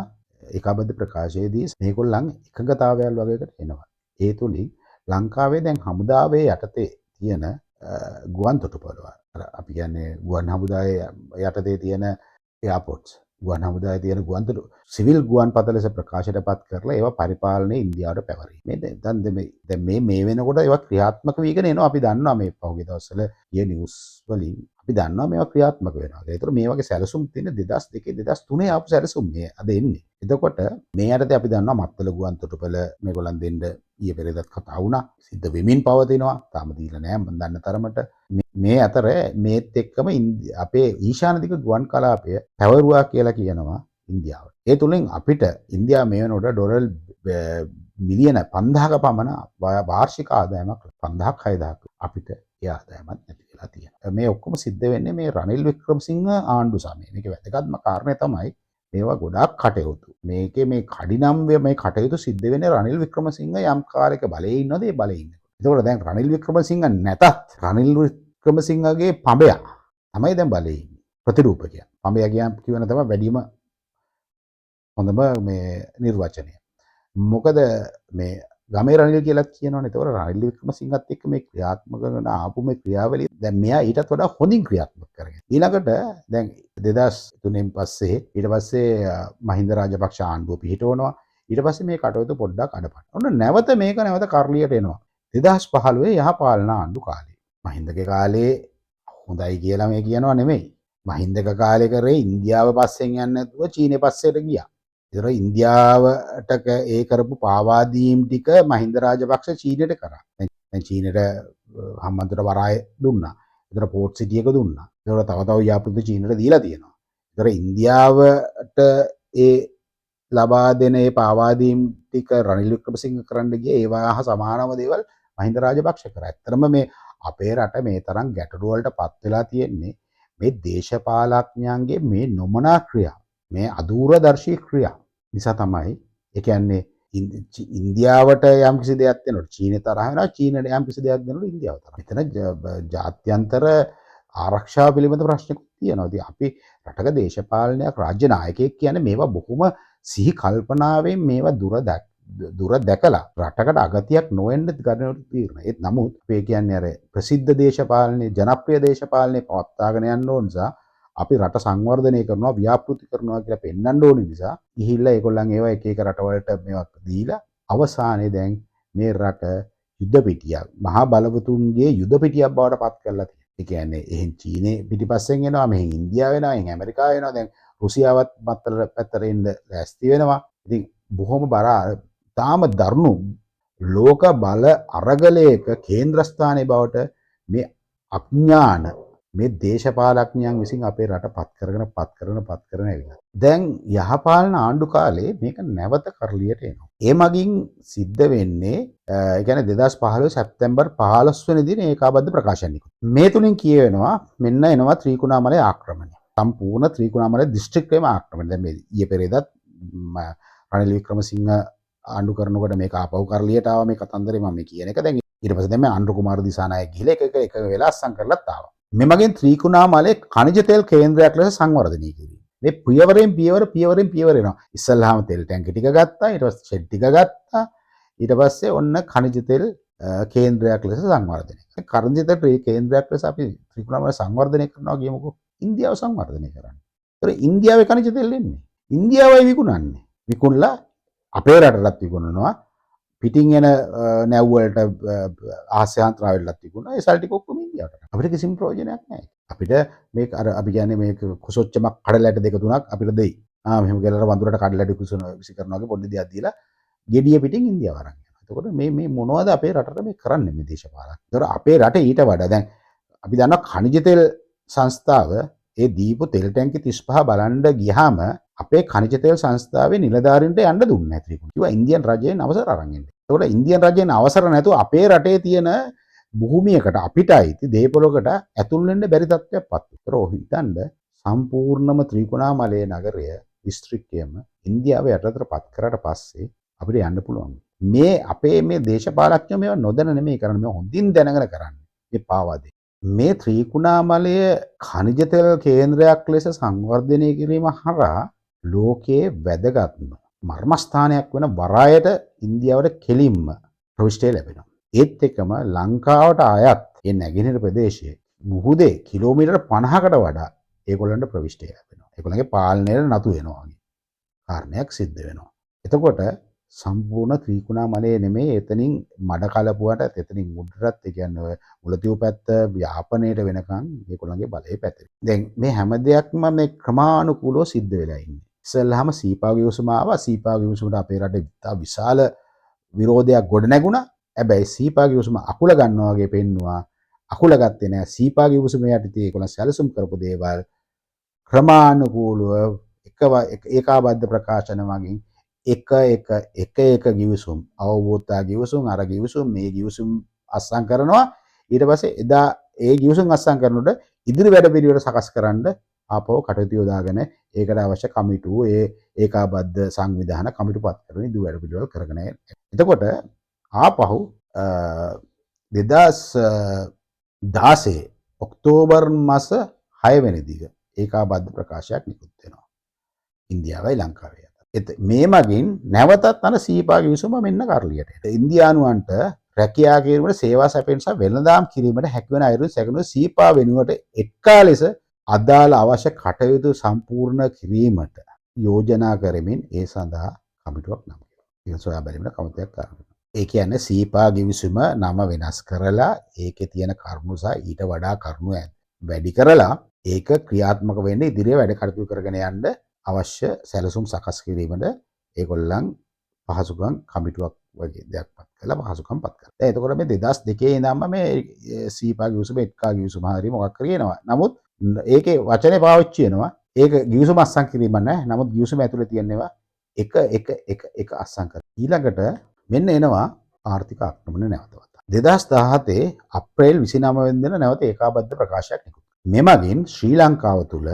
Speaker 1: ඒකාබද්ධ ප්‍රකාශයේදී මේගොල්ලන් එකඟතාවයල් වගේකට එනවා. ඒ තුලින් ලංකාවේ දැන් හමුදාවේ යටතේ තියෙන ගුවන් තොටුපළවල් අපි කියන්නේ ගුවන් හමුදාවේ යටතේ තියෙන එයාපෝට්ස් ගුවන් හමුදාවේ තියෙන ගුවන් තොටු සිවිල් ගුවන් පත ලෙස ප්‍රකාශයටපත් කරලා ඒවා පරිපාලනයේ ඉන්දියාවට පැවරීම. දැන් මේ වෙනකොට ඒවා ක්‍රියාත්මක වීගෙන එනවා. අපි දන්නවා මේ පහුගිය දවස්වල ගිය නිවුස් වලින් අපි දන්නවා මේවා ක්‍රියාත්මක වෙනවා. ඒතර මේ වගේ සැලසුම් තියෙන 2002 2003 ආපු සැලසුම් මේ අද එන්නේ. එතකොට මේ යටතේ අපි දන්නවා මත්තල ගුවන් තොටුපළ මේගොල්ලන් දෙන්න ඊයේ පෙරේදත් කතා වුණා. සිද්ධ වෙමින් පවතිනවා. තාම දීලා නැහැ මම දන්න තරමට. මේ අතර මේත් එක්කම අපේ ඊශාන දිග ගුවන් කලාපය පැවරුවා කියලා කියනවා ඉන්දියාවට. ඒ තුලින් අපිට ඉන්දියාව මේ වෙනකොට ඩොලර් මිලියන 5000ක පමණ වාර්ෂික ආදායමක් 5000ක් 6000ක් අපිට ඒ ආදායමක් නැති වෙලා තියෙනවා. මේ ඔක්කොම සිද්ධ වෙන්නේ මේ රනිල් වික්‍රමසිංහ ආණ්ඩු සමයේ. මේකේ වැදගත්ම කාරණය තමයි මේවා ගොඩාක් කටයුතු. මේකේ මේ කඩිනම් මේ කටයුතු සිද්ධ වෙන්නේ රනිල් වික්‍රමසිංහ යම් කාලයක බලයේ ඉන්නවද ඒ බලයේ ඉන්නේ. ඒකෝර දැන් රනිල් වික්‍රමසිංහ නැතත් රනිල් වික්‍රමසිංහගේ පඹයා තමයි දැන් බලයේ ඉන්නේ. ප්‍රතිරූපකය. පඹයා කියන තමයි වැඩිම හොඳම මේ නිර්වචනය. මොකද මේ ගමේ රනිල් කියලාත් කියනවනේ. ඒතකොට රනිල් වික්‍රමසිංහත් එක්ක මේ ක්‍රියාත්මක කරන ආපු මේ ක්‍රියාවලිය දැන් මෙයා ඊටත් වඩා හොඳින් ක්‍රියාත්මක කරගෙන. ඊළඟට දැන් 2003න් පස්සේ ඊට පස්සේ මහින්ද රාජපක්ෂ ආණ්ඩුව පිහිටවනවා. ඊට පස්සේ මේ කටයුතු පොඩ්ඩක් අඩපණ. ඔන්න නැවත මේක නැවත කරලියට එනවා. 2015 යහපාලන ආණ්ඩු කාලේ. මහින්දගේ කාලේ හොඳයි කියලා මේ කියනවා නෙමෙයි. මහින්දක කාලේ කරේ ඉන්දියාව පස්සෙන් යන්නේ නැතුව චීනේ පස්සේට ගියා. ඒතර ඉන්දියාවට ඒ කරපු පාවාදීම් ටික මහින්ද රාජපක්ෂ චීනෙට කරා. දැන් චීනෙට හම්බන්තොට වරාය දුන්නා. ඒතර පෝට් සිටි එක දුන්නා. ඒතර තව තව ව්‍යාපෘති චීනෙට දීලා තියෙනවා. ඒතර ඉන්දියාවට ඒ ලබා දෙන ඒ පාවාදීම් ටික රනිල් වික්‍රමසිංහ කරන්න ගියේ ඒවා හා සමානම දේවල් මහින්ද රාජපක්ෂ කරා. ඇත්තටම මේ අපේ රට මේ තරම් ගැටලු වලට පත් වෙලා තියෙන්නේ මේ දේශපාලඥයන්ගේ මේ නොමනා ක්‍රියා, මේ අදූරදර්ශී ක්‍රියා නිසා තමයි. ඒ කියන්නේ ඉන්දියාවට යම් කිසි දෙයක් දෙනකොට චීනය තරහ වෙනවා, චීනයට යම් කිසි දෙයක් දෙනකොට ඉන්දියාව තරහ. මෙතන ජාත්‍යන්තර ආරක්ෂාව පිළිබඳ ප්‍රශ්නකුත් තියෙනවා. ඉතින් අපි රටක දේශපාලනයක්, රාජ්‍ය නායකයෙක් කියන්නේ මේවා බොහොම සිහි කල්පනාවෙන් මේවා දුර දැකලා රටකට අගතියක් නොවෙන්න ගන්න තීරණ. ඒත් නමුත් අපි කියන්නේ අර ප්‍රසිද්ධ දේශපාලනේ, ජනප්‍රිය දේශපාලනේ පවත්වාගෙන යන්න ඕන නිසා අපි රට සංවර්ධනය කරනවා, ව්‍යාපෘති කරනවා කියලා පෙන්වන්න ඕන නිසා ගිහිල්ලා ඒගොල්ලන් ඒවා එක එක රටවලට මේවා දීලා අවසානයේ දැන් මේ රට යුද පිටියක්, මහා බලවතුන්ගේ යුද පිටියක් බවට පත් කරලා තියෙනවා. ඒ කියන්නේ එහෙන් චීනේ පිටිපස්සෙන් එනවා, මෙහෙන් ඉන්දියාව වෙනවා, එහෙන් ඇමරිකාව වෙනවා, දැන් රුසියාවත් මත්තල පැත්තට එන්න ලෑස්ති වෙනවා. ඉතින් බොහොම බර තාම දරුණු ලෝක බල අරගලයක කේන්ද්‍රස්ථානයේ බවට මේ අඥාන මේ දේශපාලඥයන් විසින් අපේ රට පත් කරගෙන ඇවිල්ලා. දැන් යහපාලන ආණ්ඩු කාලේ මේක නැවත කරලියට එනවා. ඒ මගින් සිද්ධ වෙන්නේ ඒ කියන්නේ 2015 සැප්තැම්බර් 15 වෙනි දින ඒකාබද්ධ ප්‍රකාශනය. මේ තුලින් කියවෙනවා මෙන්න එනවා ත්‍රිකුණාමලයේ ආක්‍රමණය. සම්පූර්ණ ත්‍රිකුණාමලයේ දිස්ත්‍රික්කයේම ආක්‍රමණය. දැන් මේ ඊයේ පෙරේදත් රනිල් වික්‍රමසිංහ ආණ්ඩු කරනකොට මේක ආපහු කරලියට ආවා මේ කතන්දරේ මම කියන එක. දැන් ඊට පස්සේ දැන් මේ අනුර කුමාර දිසානායක ගිහලා එක වෙලා අස්සම් කරලත් ආවා. මෙමගින් ත්‍රිකුණාමලයේ khනිජ තෙල් කේන්ද්‍රයක් ලෙස සංවර්ධනය කිරීම. මේ පියවරෙන් පියවර එනවා. ඉස්සල්ලාම තෙල් ටැංකි ටික ගත්තා, ඊට පස්සේ ෂෙඩ් ටික ගත්තා. ඊට පස්සේ ඔන්න khනිජ තෙල් කේන්ද්‍රයක් ලෙස සංවර්ධනය. khනිජ තෙල් කේන්ද්‍රයක් ලෙස අපි ත්‍රිකුණාමලය සංවර්ධනය කරනවා කියමුකෝ. ඉන්දියාව සංවර්ධනය කරන්නේ. ඒතර ඉන්දියාවේ khනිජ තෙල් එන්නේ. ඉන්දියාවයි විකුණන්නේ. විකුණලා අපේ රටටත් විකුණනවා. පිටින් එන නැව් වලට ආසියාන්තරාවෙලත් තිබුණා. ඒ සල්ටි ඔක්කොම ඉන්දියාවට. අපිට කිසිම ප්‍රයෝජනයක් නැහැ. අපිට මේක අර අපි කියන්නේ මේක කුසොච්චමක් කඩලැට දෙක තුනක් අපිට දෙයි. මෙහෙම කියලා වඳුරට කඩලැට විසි කරනවා වගේ පොඩි දෙයක් දීලා ගෙඩිය පිටින් ඉන්දියාව අරන් යනවා. එතකොට මේ මොනවද අපේ රටට මේ කරන්නේ මේ දේශපාලන. ඒතර අපේ රටේ ඊට වඩා දැන් අපි දන්නවා khනිජ තෙල් සංස්ථාව ඒ දීපු තෙල් ටැංකි 35 බලන්න ගියාම අපේ khනිජ තෙල් සංස්ථාවේ නිලධාරීන්ට යන්න දුන්නේ නැහැ ත්‍රිකුණ. ඒවා ඉන්දියන් රජයෙන් අවසර අරන් ඉන්නේ. ඒකට ඉන්දියන් රජයෙන් අවසර නැතුව අපේ රටේ තියෙන භූමියකට අපිට අයිති දේපොළකට ඇතුල් වෙන්න බැරි තත්ත්වයක් පත් වෙනවා. ඒක හිතන්න සම්පූර්ණම ත්‍රිකුණාමලයේ නගරය දිස්ත්‍රික්කයම ඉන්දියාව යටතට පත් කරාට පස්සේ අපිට යන්න පුළුවන්. මේ අපේ මේ දේශපාලඥයෝ මේවා නොදැන නෙමෙයි කරන්නේ. මේ හොඳින් දැනගෙන කරන්නේ. මේ පාවාදේ. මේ ත්‍රිකුණාමලය khනිජ තෙල් කේන්ද්‍රයක් ලෙස සංවර්ධනය කිරීම හරහා ලෝකයේ වැදගත්ම මර්මස්ථානයක් වෙන වරායට ඉන්දියාවට කෙලින්ම ප්‍රවිෂ්ටය ලැබෙනවා. ඒත් එක්කම ලංකාවට අයත් ඒ නැගෙනහිර ප්‍රදේශයේ මුහුදේ කිලෝමීටර් 50කට වඩා ඒගොල්ලන්ට ප්‍රවිෂ්ටය ලැබෙනවා. ඒගොල්ලන්ගේ පාලනයට නතු වෙනවා වගේ කාරණයක් සිද්ධ වෙනවා. එතකොට සම්පූර්ණ ත්‍රිකුණාමලයේ නෙමෙයි එතනින් මඩ කලපුවට එතනින් මුඩරත් ඒ කියන්නේ මුලතිව් පැත්ත ව්‍යාපනයේට වෙනකන් ඒගොල්ලන්ගේ බලය පැතිරෙනවා. දැන් මේ හැම දෙයක්ම මේ ක්‍රමානුකූලව සිද්ධ වෙලා ඉන්නේ. ඉස්සෙල්ලාම සීපාගේ උසම ආවා. සීපාගේ උසමට අපේ රටේ විශාල විරෝධයක් ගොඩ නැගුණා. හැබැයි සීපාගේ උසම අකුල ගන්නවා වගේ පෙන්නවා. අකුල ගත්තේ නැහැ. සීපාගේ උසම යටතේ ඒගොල්ලන් සැලසුම් කරපු දේවල් ක්‍රමානුකූලව ඒකාබද්ධ ප්‍රකාශන වගේ එක ගිවිසුම් අවබෝධතා ගිවිසුම් අර ගිවිසුම් මේ ගිවිසුම් අස්සම් කරනවා. ඊට පස්සේ එදා ඒ ගිවිසුම් අස්සම් කරනකොට ඉදිරි වැඩ පිළිවෙල සකස් කරන්න ආපහු කටයුතු යොදාගෙන ඒකට අවශ්‍ය කමිටුව ඒකාබද්ධ සංවිධාන කමිටු පත් කරන ඉදිරි වැඩ පිළිවෙල කරගෙන යනවා. එතකොට ආපහු 2016 ඔක්තෝබර් මාස 6 වෙනිදා ඒකාබද්ධ ප්‍රකාශයක් නිකුත් වෙනවා. ඉන්දියාවයි ලංකාවයි අතර. මේ මගින් නැවතත් අන සීපා ගිවිසුම මෙන්න කරලියට. ඉන්දියානුවන්ට රැකියා කිරීමට සේවා සැපෙන සහ වෙළඳාම් කිරීමට හැකිවන අයුරු සැකසුණු සීපා වෙනුවට එක්කා ලෙස අදාළ අවශ්‍ය කටයුතු සම්පූර්ණ කිරීමට යෝජනා කරමින් ඒ සඳහා කමිටුවක් නම් කරනවා. ඒක සොයා බැලීමට කමිටුවක් කරනවා. ඒ කියන්නේ සීපා ගිවිසුම නම වෙනස් කරලා ඒකේ තියෙන කරුණු සහ ඊට වඩා කරුණු වැඩි කරලා ඒක ක්‍රියාත්මක වෙන්න ඉදිරියේ වැඩ කටයුතු කරගෙන යන්න අවශ්‍ය සැලසුම් සකස් කිරීමට ඒගොල්ලන් පහසුකම් කමිටුවක් වගේ දෙයක් පත් කළා පහසුකම් පත් කළා. දැන් එතකොට මේ 2002 ඉඳන්ම මේ සීපා ගිවිසුම එක්කා ගිවිසුම හරි මොකක් හරි එනවා. නමුත් ඒකේ වචනේ පාවිච්චි වෙනවා. ඒක ගිවිසුම අස්සම් කිරීම නැහැ. නමුත් ගිවිසුම ඇතුලේ තියෙනවා එක අස්සම් කර. ඊළඟට මෙන්න එනවා ආර්ථික ආක්‍රමණ නැවතවත. 2017 අප්‍රේල් 29 වෙනිදා නැවත ඒකාබද්ධ ප්‍රකාශයක් නිකුත්. මෙමගින් ශ්‍රී ලංකාව තුළ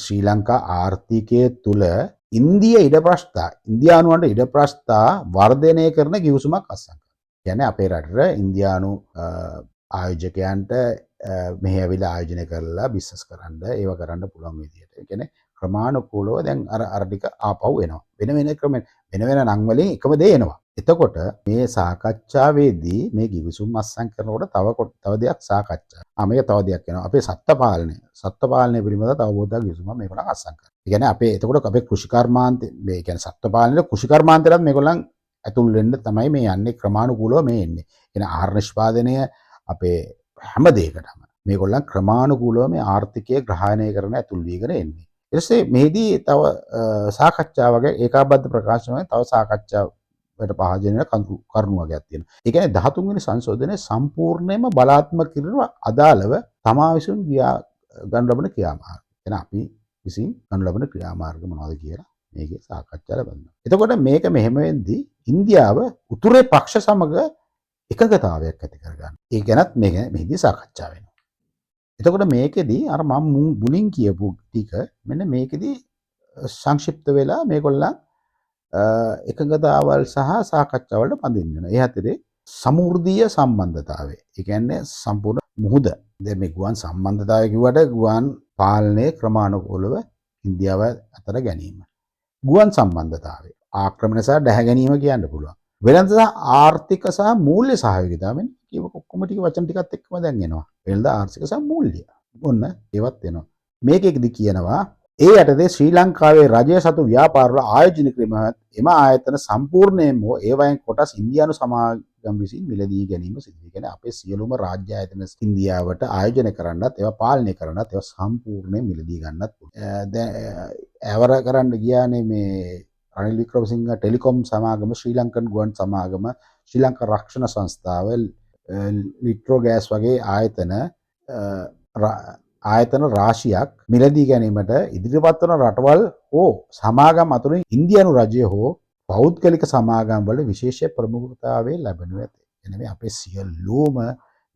Speaker 1: ශ්‍රී ලංකා ආර්ථිකය තුළ ඉන්දියානුවන්ට ඉඩ ප්‍රස්ථා වර්ධනය කරන ගිවිසුමක් අත්සන් කරනවා. කියන්නේ අපේ රටට ඉන්දියානු ආයෝජකයන්ට මෙහි ඇවිල්ලා ආයෝජනය කරලා බිස්නස් කරන්න ඒව කරන්න පුළුවන් විදියට. ඒ කියන්නේ ක්‍රමානුකූලව දැන් අර ටික ආපහු එනවා. වෙන වෙන නම් වලින් එකම දේ එනවා. එතකොට මේ සාකච්ඡාවේදී මේ ගිවිසුම් අත්සන් කරනකොට තව දෙයක් සාකච්ඡා. මේක තව දෙයක් වෙනවා. අපේ සත්ත්ව පාලනය පිළිබඳව තවබෝධයක් ගිවිසුම මේගොල්ලන් අත්සන් කරනවා. ඒ කියන්නේ එතකොට අපේ කෘෂිකර්මාන්තේ මේ කියන්නේ සත්ත්ව පාලනයේ කෘෂිකර්මාන්තයටත් මේගොල්ලන් ඇතුල් වෙන්න තමයි මේ යන්නේ ක්‍රමානුකූලව මේ එන්නේ. කියන්නේ ආහාර නිෂ්පාදනය අපේ හැම දෙයකටම මේගොල්ලන් ක්‍රමානුකූලව මේ ආර්ථිකය ග්‍රහණය කරන ඇතුල් වීගෙන එන්නේ. ඊට පස්සේ මේදී තව සාකච්ඡා වගේ ඒකාබද්ධ ප්‍රකාශනවල තව සාකච්ඡාවට පහජන කරුණු වගේක් තියෙනවා. ඒ කියන්නේ 13 වෙනි සංශෝධනයේ සම්පූර්ණයෙන්ම බලාත්මක කිරීම අදාළව තමා විසින් ගන්න ලබන ක්‍රියාමාර්ග. එන අපි විසින් ගන්න ලබන ක්‍රියාමාර්ග මොනවද කියලා මේකේ සාකච්ඡා ලබනවා. එතකොට මේක මෙහෙම වෙද්දී ඉන්දියාව උතුරේ පක්ෂ සමග එකඟතාවයක් ඇති කරගන්න. ඒ ගැනත් මේකෙදී සාකච්ඡා වෙනවා. එතකොට මේකෙදී අර මම මුලින් කියපු ටික මෙන්න මේකෙදී සංක්ෂිප්ත වෙලා මේගොල්ලන් එකඟතාවල් සහ සාකච්ඡාවලට පදින්න වෙනවා. ඒ හැතරේ සමෘද්ධිය සම්බන්ධතාවය. ඒ කියන්නේ සම්පූර්ණ මුහුද. දැන් මේ ගුවන් සම්බන්ධතාවය කිව්වට ගුවන් පාලනයේ ක්‍රමානුකූලව ඉන්දියාව අතර ගැනීම. ගුවන් සම්බන්ධතාවය. ආක්‍රමණ සහ දැහැ ගැනීම කියන්න පුළුවන්. වෙළඳ සහ ආර්ථික සහ මූල්‍ය සහයෝගිතාව මෙන්න කියව ඔක්කොම ටික වචන ටිකත් එක්කම දැන් එනවා. වෙළඳ ආර්ථික සහ මූල්‍ය. ඔන්න ඒවත් එනවා. මේකෙදි කියනවා ඒ යටතේ ශ්‍රී ලංකාවේ රජය සතු ව්‍යාපාරවල ආයෝජන කිරීම එම ආයතන සම්පූර්ණයෙන්ම ඒවයින් කොටස් ඉන්දියානු සමාගම් විසින් මිලදී ගැනීම සිදු වෙනවා. කියන්නේ අපේ සියලුම රාජ්‍ය ආයතන ඉන්දියාවට ආයෝජන කරන්නත් ඒවා පාලනය කරන්නත් ඒවා සම්පූර්ණයෙන් මිලදී ගන්නත් දැන් ඇවර කරන්න ගියානේ මේ රනිල් වික්‍රමසිංහ ටෙලිකොම් සමාගම ශ්‍රී ලංකන් ගුවන් සමාගම ශ්‍රී ලංකා රක්ෂණ සංස්ථාව ලිට්‍රෝ ගෑස් වගේ ආයතන රාශියක් මිලදී ගැනීමට ඉදිරිපත් වන රටවල් හෝ සමාගම් අතුරින් ඉන්දියානු රජය හෝ පෞද්ගලික සමාගම් වල විශේෂ ප්‍රමුඛතාවය ලැබෙනු ඇත. එනවේ අපේ සියලුම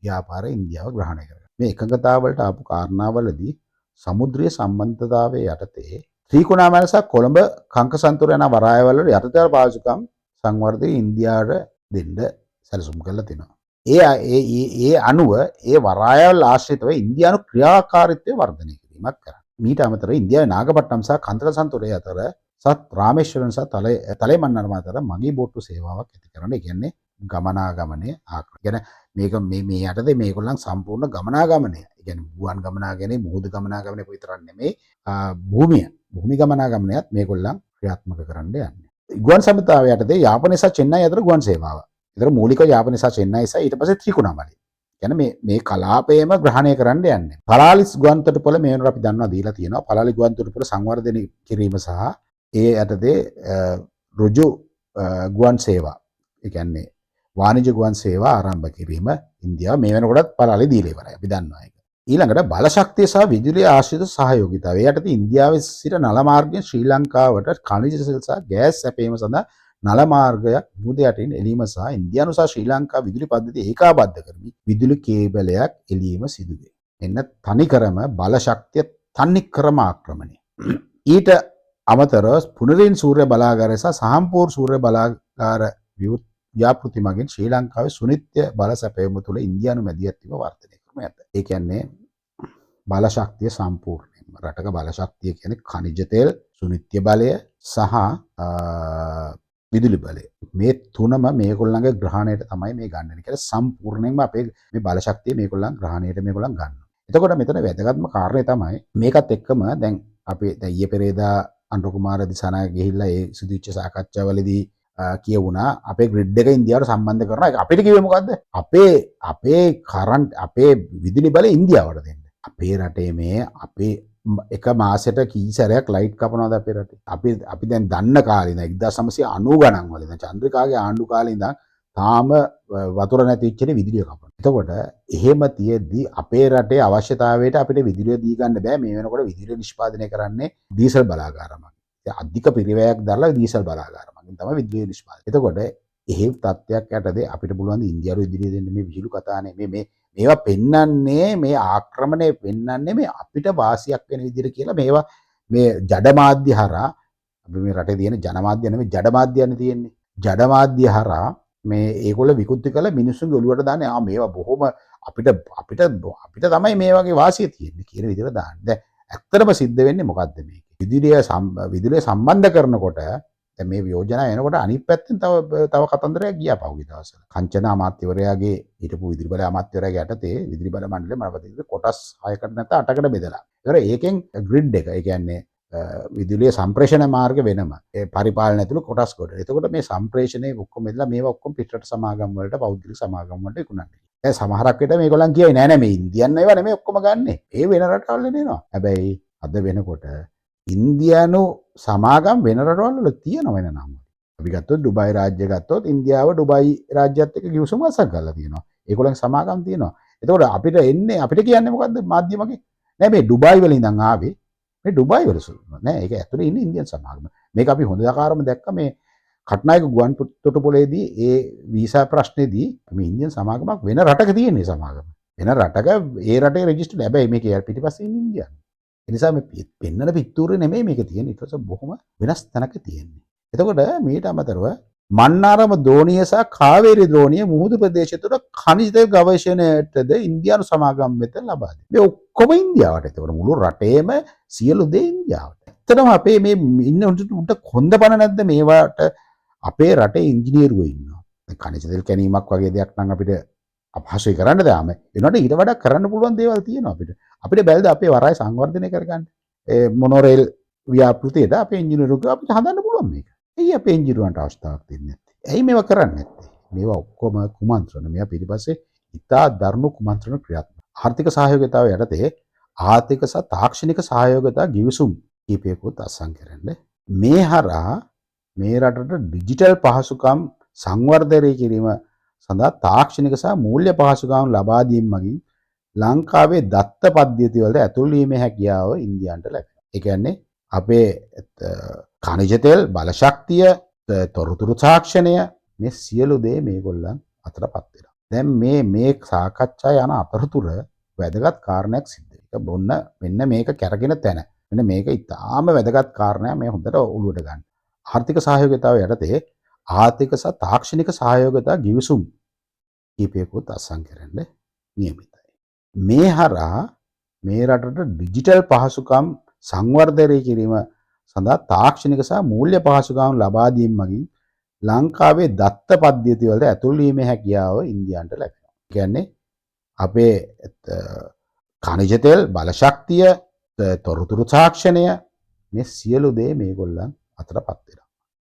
Speaker 1: ව්‍යාපාර ඉන්දියාව ග්‍රහණය කරගන්නවා. මේ එකඟතාවලට ආපු කාරණාවලදී සමුද්‍රීය සම්බන්ධතාවයේ යටතේ ත්‍රිකුණාමල සහ කොළඹ කංකසන්තුර යන වරායවල යටතේ පාසුකම් සංවර්ධනය ඉන්දියාවට දෙන්න සැලසුම් කරලා තිනවා. ඒ අනුව ඒ වරායවල් ආශ්‍රිතව ඉන්දියානු ක්‍රියාකාරීත්වය වර්ධනය කිරීමක් කරනවා. මීට අමතරව ඉන්දියාවේ නාගපට්ටම් සහ කංකසන්තුරය අතර සත් රාමේශ්වරන් සහ තලේමන්නරම අතර මගී බෝට්ටු සේවාවක් ඇති කරන. ඒ කියන්නේ ගමනාගමනය ආක්‍රමණය. මේක මේ යටතේ මේගොල්ලන් සම්පූර්ණ ගමනාගමනය. ඒ කියන්නේ ගුවන් ගමනාගමනය, මුහුදු ගමනාගමනය විතරක් නෙමෙයි භූමි ගමනාගමනයත් මේගොල්ලන් ක්‍රියාත්මක කරන්න යන්නේ. ගුවන් සම්බන්ධතාවය යටතේ යාපනය සහ චෙන්නයි අතර ගුවන් සේවාව. ඒතර මූලික යාපනය සහ චෙන්නයි සහ ඊට පස්සේ ත්‍රිකුණාමලය. කියන්නේ මේ කලාපයම ග්‍රහණය කරන්න යන්නේ. පලාලිස් ගුවන් තොටුපළ මේ වෙනකොට අපි දන්නවා දීලා තියෙනවා. පලාලි ගුවන් තොටුපළ සංවර්ධනය කිරීම සහ ඒ යටතේ ඍජු ගුවන් සේවා. ඒ කියන්නේ වාණිජ ගුවන් සේවා ආරම්භ කිරීම ඉන්දියාව මේ වෙනකොටත් පලාලි දීලා ඉවරයි. අපි දන්නවා ඒක. ඊළඟට බලශක්තිය සහ විදුලිය ආශ්‍රිත සහයෝගිතාවය. ඒ යටතේ ඉන්දියාවේ සිට නල මාර්ගයෙන් ශ්‍රී ලංකාවට khනිජ තෙල් සහ ගෑස් සැපයීම සඳහා නල මාර්ගයක් මුහුද යටින් එලීම සහ ඉන්දියානු සහ ශ්‍රී ලංකා විදුලි පද්ධතිය ඒකාබද්ධ කරමින් විදුලි කේබලයක් එලීම සිදු වේ. එන්න තනිකරම බලශක්තිය තනිකරම ආක්‍රමණය. ඊට අමතරව පුනරින් සූර්ය බලාගාරය සහ සහම්පූර් සූර්ය බලාගාර ව්‍යාපෘති මගින් ශ්‍රී ලංකාවේ සුනිත්‍ය බල සැපයීම තුළ ඉන්දියානු මැදිහත්වීම වර්ධනය කරනු ඇත. ඒ කියන්නේ බලශක්තිය සම්පූර්ණයෙන්ම රටක බලශක්තිය කියන්නේ khනිජ තෙල් සුනිත්‍ය බලය සහ විදුලි බලය. මේ තුනම මේගොල්ලන්ගේ ග්‍රහණයට තමයි මේ ගන්න. කියලා සම්පූර්ණයෙන්ම අපේ මේ බල ශක්තිය මේගොල්ලන් ග්‍රහණයට මේගොල්ලන් ගන්නවා. එතකොට මෙතන වැදගත්ම කාරණේ තමයි මේකත් එක්කම දැන් අපි දැන් ඊයේ පෙරේදා අනුර කුමාර දිසානායක ගිහිල්ලා ඒ සිදුවිච්ච සාකච්ඡාවලදී කියවුණා අපේ ග්‍රිඩ් එක ඉන්දියාවට සම්බන්ධ කරනවා. ඒක අපිට කිව්වේ මොකද්ද? අපේ කරන්ට් අපේ විදුලි බලය ඉන්දියාවට දෙන්න. අපේ රටේ මේ අපේ එක මාසෙට කී සැරයක් ලයිට් කපනවාද අපේ රටේ? අපි දැන් දන්න කාලේ ඉඳන් 1990 ගණන් වල ඉඳන් චන්ද්‍රිකාගේ ආණ්ඩු කාලේ ඉඳන් තාම වතුර නැති වෙච්ච විදුලිය කපනවා. එතකොට එහෙම තියෙද්දි අපේ රටේ අවශ්‍යතාවයට අපිට විදුලිය දී ගන්න බෑ. මේ වෙනකොට විදුලිය නිෂ්පාදනය කරන්නේ දීසල් බලාගාරමක්. අධික පිරිවැයක් දාලා දීසල් බලාගාරමකින් තමයි විදුලිය නිෂ්පාදනය. එතකොට එහෙම තත්ත්වයක් යටතේ අපිට පුළුවන් ද ඉන්දියාවේ විදුලිය දෙන්න මේ විහිළු කතානේ මේවා පෙන්වන්නේ මේ ආක්‍රමණය පෙන්වන්නේ මේ අපිට වාසියක් වෙන විදිහට කියලා මේවා මේ ජඩ මාධ්‍ය හරහා අපි මේ රටේ තියෙන ජනමාධ්‍ය නෙමෙයි ජඩ මාධ්‍යයනේ තියෙන්නේ. ජඩ මාධ්‍ය හරහා මේ ඒගොල්ලෝ විකෘති කළ මිනිස්සුන්ගේ ඔළුවට දාන්නේ මේවා බොහොම අපිට තමයි මේ වගේ වාසිය තියෙන්නේ කියන විදිහට දාන්නේ. දැන් ඇත්තටම සිද්ධ වෙන්නේ මොකද්ද මේක? විදුලිය සම්බන්ධ කරනකොට දැන් මේ යෝජනා එනකොට අනිත් පැත්තෙන් තව කතන්දරයක් ගියා පහුගිය දවස්වල. කංචන අමාත්‍යවරයාගේ හිටපු විදුලි බල අමාත්‍යවරයාගේ යටතේ විදුලි බල මණ්ඩලය මරපතිද කොටස් 6කට නැත්නම් 8කට බෙදලා. ඒකෙන් ග්‍රිඩ් එක ඒ කියන්නේ විදුලිය සම්ප්‍රේෂණ මාර්ග වෙනම ඒ පරිපාලන ඇතුළු කොටස් කොට. එතකොට මේ සම්ප්‍රේෂණයේ ඔක්කොම බෙදලා මේවා ඔක්කොම පිටරට සමාගම් වලට පෞද්ගලික සමාගම් වලට විකුණන්නේ. දැන් සමහරක් විට මේගොල්ලන් කියයි නෑ මේ ඉන්දියන් ඒවා නෙමෙයි ඔක්කොම ගන්නෙ. ඒ වෙන රටවල් වල එනවා. හැබැයි අද වෙනකොට ඉන්දියානු සමාගම් වෙන රටවල් වල තියෙන වෙන නම්. අපි ගත්තොත් ඩුබයි රාජ්‍ය ගත්තොත් ඉන්දියාව ඩුබයි රාජ්‍යයත් එක්ක ගිවිසුම අසක් ගන්න තියෙනවා. ඒගොල්ලන් සමාගම් තියෙනවා. එතකොට අපිට කියන්නේ මොකද්ද මාධ්‍යමකින්? නෑ මේ ඩුබයි වල ඉඳන් ආවේ. මේ ඩුබයි වල නෑ ඒක ඇතුලේ ඉන්නේ ඉන්දියන් සමාගම. මේක අපි හොඳ ආකාරම දැක්ක මේ කට්නායක ගුවන් තොටුපොළේදී ඒ වීසා ප්‍රශ්නේදී මේ ඉන්දියන් සමාගමක් වෙන රටක තියෙන සමාගම. වෙන රටක ඒ රටේ රෙජිස්ටර්ඩ් හැබැයි මේක පිටිපස්සේ ඉන්නේ ඉන්දියානු. ඒ නිසා මේ පෙන්නන පිටුරේ නෙමෙයි මේක තියෙන්නේ. ඊට පස්සේ බොහොම වෙනස් තැනක තියෙන්නේ. එතකොට මේට අමතරව මන්නාරම දෝණිය සහ කාවේරි දෝණිය මුහුදු ප්‍රදේශය තුළ ඛනිජ තෙල් ගවේෂණයටද ඉන්දියානු සමාගම් වෙත ලබා දෙනවා. මේ ඔක්කොම ඉන්දියාවට. ඒතකොට මුළු රටේම සියලු දේ ඉන්දියාවට. ඇත්තටම අපේ මේ ඉන්න උන්ට කොන්දපණ නැද්ද මේවට අපේ රටේ ඉංජිනේරුවෝ ඉන්නවා. දැන් ඛනිජ තෙල් කැණීමක් වගේ දෙයක් නම් අපිට අපහසුයි කරන්න දාම. ඒනොට ඊට වඩා කරන්න පුළුවන් දේවල් තියෙනවා අපිට. අපිට බැලද අපේ වරාය සංවර්ධනය කරගන්න. ඒ මොනෝරේල් ව්‍යාපෘතියට අපේ ඉංජිනේරුවෝ අපිට හදන්න පුළුවන් මේක. ඇයි අපේ ඉංජිනේරුවන්ට අවස්ථාවක් දෙන්නේ නැත්තේ? ඇයි මේවා කරන්නේ නැත්තේ? මේවා ඔක්කොම කුමන්ත්‍රණ. මේවා පිටිපස්සේ ඉතා දරුණු කුමන්ත්‍රණ ක්‍රියාත්මක. ආර්ථික සහයෝගිතාව යටතේ ආර්ථික සහ තාක්ෂණික සහයෝගිතා ගිවිසුම් කීපයකුත් අත්සන් කරන්න. මේ හරහා මේ රටට ඩිජිටල් පහසුකම් සංවර්ධනය කිරීම සඳහා තාක්ෂණික සහ මූල්‍ය පහසුකම් ලබා දීම මගින් ලංකාවේ දත්ත පද්ධතිය වලට ඇතුල් වීමේ හැකියාව ඉන්දියාන්ට ලැබෙනවා. ඒ කියන්නේ අපේ ඛනිජ තෙල් බල ශක්තිය තොරතුරු තාක්ෂණය මේ සියලු දේ මේගොල්ලන් අතරපත් වෙනවා. දැන් මේ සාකච්ඡා යන අතරතුර වැදගත් කාරණයක් සිද්ධ වෙනවා. මෙන්න මේක කැරගෙන තැන. මෙන්න මේක ඉතාම වැදගත් කාරණයක් මේ හොඳට ඔළුවට ගන්න. ආර්ථික සහයෝගිතාව යටතේ ආර්ථික සහ තාක්ෂණික සහයෝගිතා ගිවිසුම් කීපයකුත් අත්සන් කරන්න නියමිතයි. මේ හරහා මේ රටට ඩිජිටල් පහසුකම් සංවර්ධනය කිරීම සඳහා තාක්ෂණික සහ මූල්‍ය පහසුකම් ලබා දීම මගින් ලංකාවේ දත්ත පද්ධතිය වලට ඇතුල් වීමේ හැකියාව ඉන්දියාන්ට ලැබෙනවා. ඒ කියන්නේ අපේ ඛනිජ තෙල් බල ශක්තිය තොරතුරු තාක්ෂණය මේ සියලු දේ මේගොල්ලන් අතරපත් වෙනවා.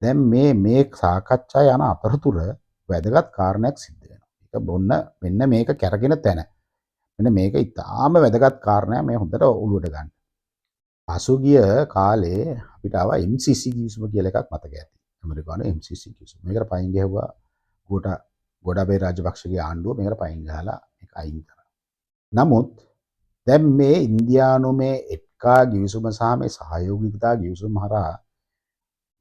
Speaker 1: දැන් මේ සාකච්ඡා යන අතරතුර වැදගත් කාරණයක් සිද්ධ වෙනවා. මෙන්න මේක කැරගෙන තැන. මෙන්න මේක ඉතාම වැදගත් කාරණයක් මේ හොඳට ඔළුවට ගන්න. පසුගිය කාලේ අපිට ආවා MCC කිවිසුම කියලා එකක් මතක ඇති. ඇමරිකානු MCC කිවිසුම. මේකට පයින් ගැහුවා ගෝඨාභය රාජපක්ෂගේ ආණ්ඩුව මේකට පයින් ගහලා මේක අයින් කරා. නමුත් දැන් මේ ඉන්දියානු මේ එක්කා කිවිසුම සහ මේ සහයෝගිකතා කිවිසුම හරහා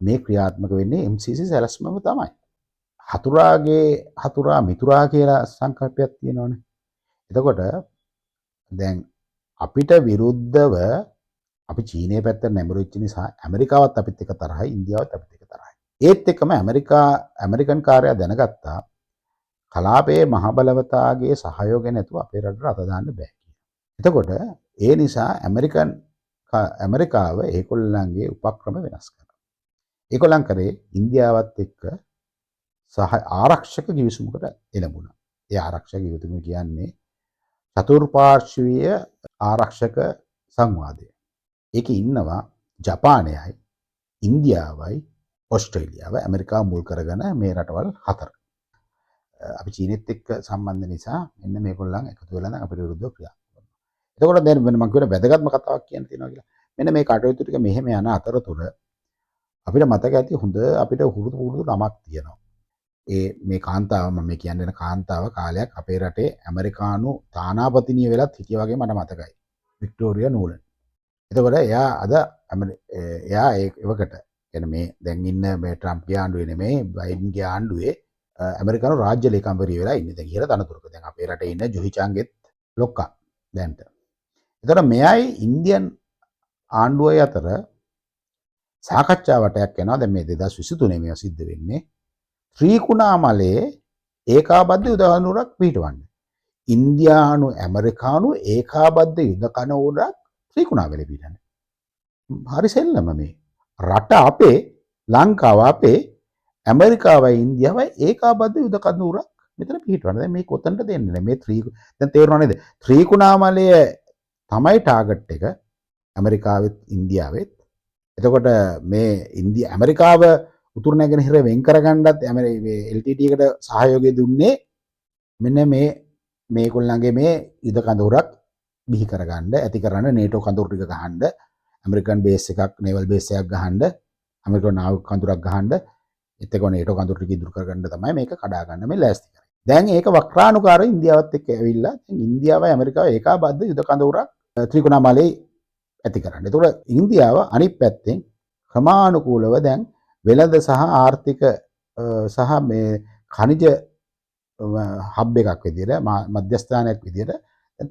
Speaker 1: මේ ක්‍රියාත්මක වෙන්නේ MCC සැලැස්මම තමයි. හතුරා මිතුරා කියලා සංකල්පයක් තියෙනවනේ. එතකොට දැන් අපිට විරුද්ධව අපි චීනයේ පැත්තට නැඹුරු වෙච්ච නිසා ඇමරිකාවත් අපිත් එක්ක තරහයි ඉන්දියාවත් අපිත් එක්ක තරහයි. ඒත් එක්කම ඇමරිකන් කාර්යය දැනගත්තා කලාපයේ මහ බලවතාගේ සහයෝගය නැතුව අපේ රටට අත දාන්න බෑ කියලා. එතකොට ඒ නිසා ඇමරිකන් ඇමරිකාව ඒගොල්ලන්ගේ උපක්‍රම වෙනස් කරා. ඒගොල්ලන් කරේ ඉන්දියාවත් එක්ක සහ ආරක්ෂක ගිවිසුමකට එළඹුණා. ඒ ආරක්ෂක ගිවිසුම කියන්නේ චතුර්පාර්ශ්වීය ආරක්ෂක සංවාදය. ඒකේ ඉන්නවා ජපානයයි, ඉන්දියාවයි, ඔස්ට්‍රේලියාව ඇමරිකාව මුල් කරගෙන මේ රටවල් 4. අපි චීනෙත් එක්ක සම්බන්ධ නිසා මෙන්න මේගොල්ලන් එකතු වෙලා දැන් අපිට විරුද්ධව ක්‍රියා කරනවා. එතකොට දැන් වෙන මම කියන වැදගත්ම කතාවක් කියන්න තියෙනවා කියලා. මෙන්න මේ කටයුතු ටික මෙහෙම යන අතරතුර අපිට මතක ඇති හොඳ අපිට පුරුදු නමක් තියෙනවා. ඒ මේ කාන්තාව මම මේ කියන්න කාන්තාව කාලයක් අපේ රටේ ඇමරිකානු තානාපතිනිය වෙලත් හිටිය වගේ මට මතකයි. වික්ටෝරියා නූලන්. එතකොට එයා අද එයා ඒවකට කියන්නේ මේ දැන් ඉන්න මේ ට්‍රම්ප්ගේ ආණ්ඩුවේ නෙමෙයි බයිඩන්ගේ ආණ්ඩුවේ ඇමරිකානු රාජ්‍ය ලේකම්වරිය වෙලා ඉන්නේ දැන් ඉහළ තනතුරක. දැන් අපේ රටේ ඉන්න ජුහි චාන්ගෙත් ලොක්කා දැන්ට. එතකොට මෙයයි ඉන්දියන් ආණ්ඩුවයි අතර සාකච්ඡාවටයක් යනවා. දැන් මේ 2023 මේවා සිද්ධ වෙන්නේ. ත්‍රිකුණාමලයේ ඒකාබද්ධ යුද කඳවුරක් පිහිටවන්න. ඉන්දියානු ඇමරිකානු ඒකාබද්ධ යුද කඳවුරක් ත්‍රිකුණාමලයේ පිහිටවන්න. හරි සෙල්ලම මේ. රට අපේ ලංකාව අපේ ඇමරිකාවයි ඉන්දියාවයි ඒකාබද්ධ යුද කඳවුරක් මෙතන පිහිටවන්න. දැන් මේ කොතනද දෙන්නේ? මේ දැන් තේරුණා නේද? ත්‍රිකුණාමලය තමයි ටාගට් එක ඇමරිකාවෙත් ඉන්දියාවෙත්. එතකොට මේ ඇමරිකාව උතුරු නැගෙනහිර වෙන් කරගන්නත් LTT එකට සහයෝගය දුන්නේ මෙන්න මේගොල්ලන්ගේ මේ යුද කඳවුරක් බිහි කරගන්න ඇති කරන්න නේටෝ කඳවුරු ටික ගහන්න ඇමරිකන් බේස් එකක් නේවල් බේස් එකක් ගහන්න ඇමරිකන් නාවික කඳවුරක් ගහන්න එතකොට නේටෝ කඳවුරු ටික ඉදිරි කරගන්න තමයි මේක කඩා ගන්න මේ ලෑස්ති කරන්නේ. දැන් ඒක වක්‍රානුකාර ඉන්දියාවත් එක්ක ඇවිල්ලා දැන් ඉන්දියාවයි ඇමරිකාවයි ඒකාබද්ධ යුද කඳවුරක් ත්‍රිකුණාමලයේ ඇති කරන්න. එතකොට ඉන්දියාව අනිත් පැත්තෙන් ක්‍රමානුකූලව දැන් වෙළඳ සහ ආර්ථික සහ මේ ඛනිජ හබ් එකක් විදියට මධ්‍යස්ථානයක් විදියට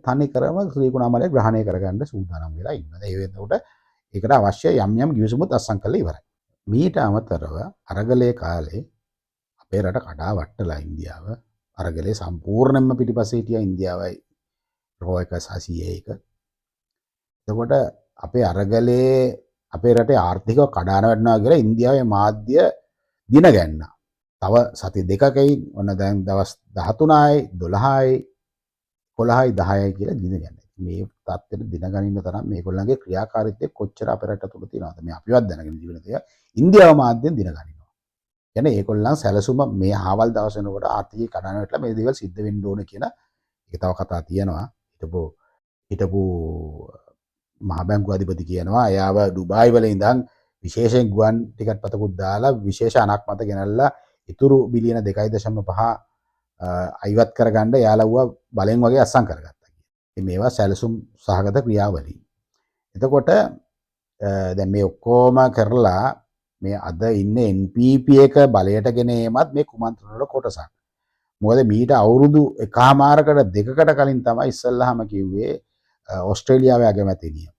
Speaker 1: තනි කරම ත්‍රිකුණාමලය ග්‍රහණය කරගන්න සූදානම් වෙලා ඉන්නවා. ඒ වෙනකොට ඒකට අවශ්‍ය යම් ගිවිසුමුත් අත්සන් කරලා ඉවරයි. මීට අමතරව අරගලයේ කාලේ අපේ රට කඩා වට්ටලා ඉන්දියාව අරගලයේ සම්පූර්ණයෙන්ම පිටිපස්සේ හිටියා ඉන්දියාවයි රෝයක සාසියේක. එතකොට අපේ අරගලයේ අපේ රටේ ආර්ථිකව කඩාන වැටෙනවා කියලා ඉන්දියාවේ මාධ්‍ය දින ගන්නවා. තව සති දෙකකයි ඔන්න දැන් දවස් 13යි 12යි 11යි 10යි කියලා දින ගන්නවා. මේ තත්ත්වෙට දින ගනින්න තරම් මේගොල්ලන්ගේ ක්‍රියාකාරීත්වය කොච්චර අපේ රට තුළ තියෙනවද මේ අපිවත් දැනගෙන ජීවිත දෙය ඉන්දියාව මාධ්‍යෙන් දින ගනිනවා. කියන්නේ ඒගොල්ලන් සැලසුම මේ හාවල් දවස් වෙනකොට ආර්ථිකය කඩාන වැටලා මේ දේවල් සිද්ධ වෙන්න ඕන කියලා ඒක තව කතා තියෙනවා. හිටපු මහ බැංකුව අධිපති කියනවා එයාව ඩුබායි වල ඉඳන් විශේෂයෙන් ගුවන් ටිකට් පතකුත් දාලා විශේෂ අනක් මත ගෙනල්ලා ඉතුරු බිලියන 2.5 අයිවත් කරගන්න යාලවුව බලෙන් වගේ අස්සම් කරගත්තා කියලා. මේවා සැලසුම් සහගත ක්‍රියාවලිය. එතකොට දැන් මේ ඔක්කොම කරලා මේ අද ඉන්න NPP එක බලයට ගෙන ඒමත් මේ කුමන්ත්‍රණ වල කොටසක්. මොකද මීට අවුරුදු එකමාරකට දෙකකට කලින් තමයි ඉස්සල්ලාම කිව්වේ ඔස්ට්‍රේලියාවේ අගමැතිනිය.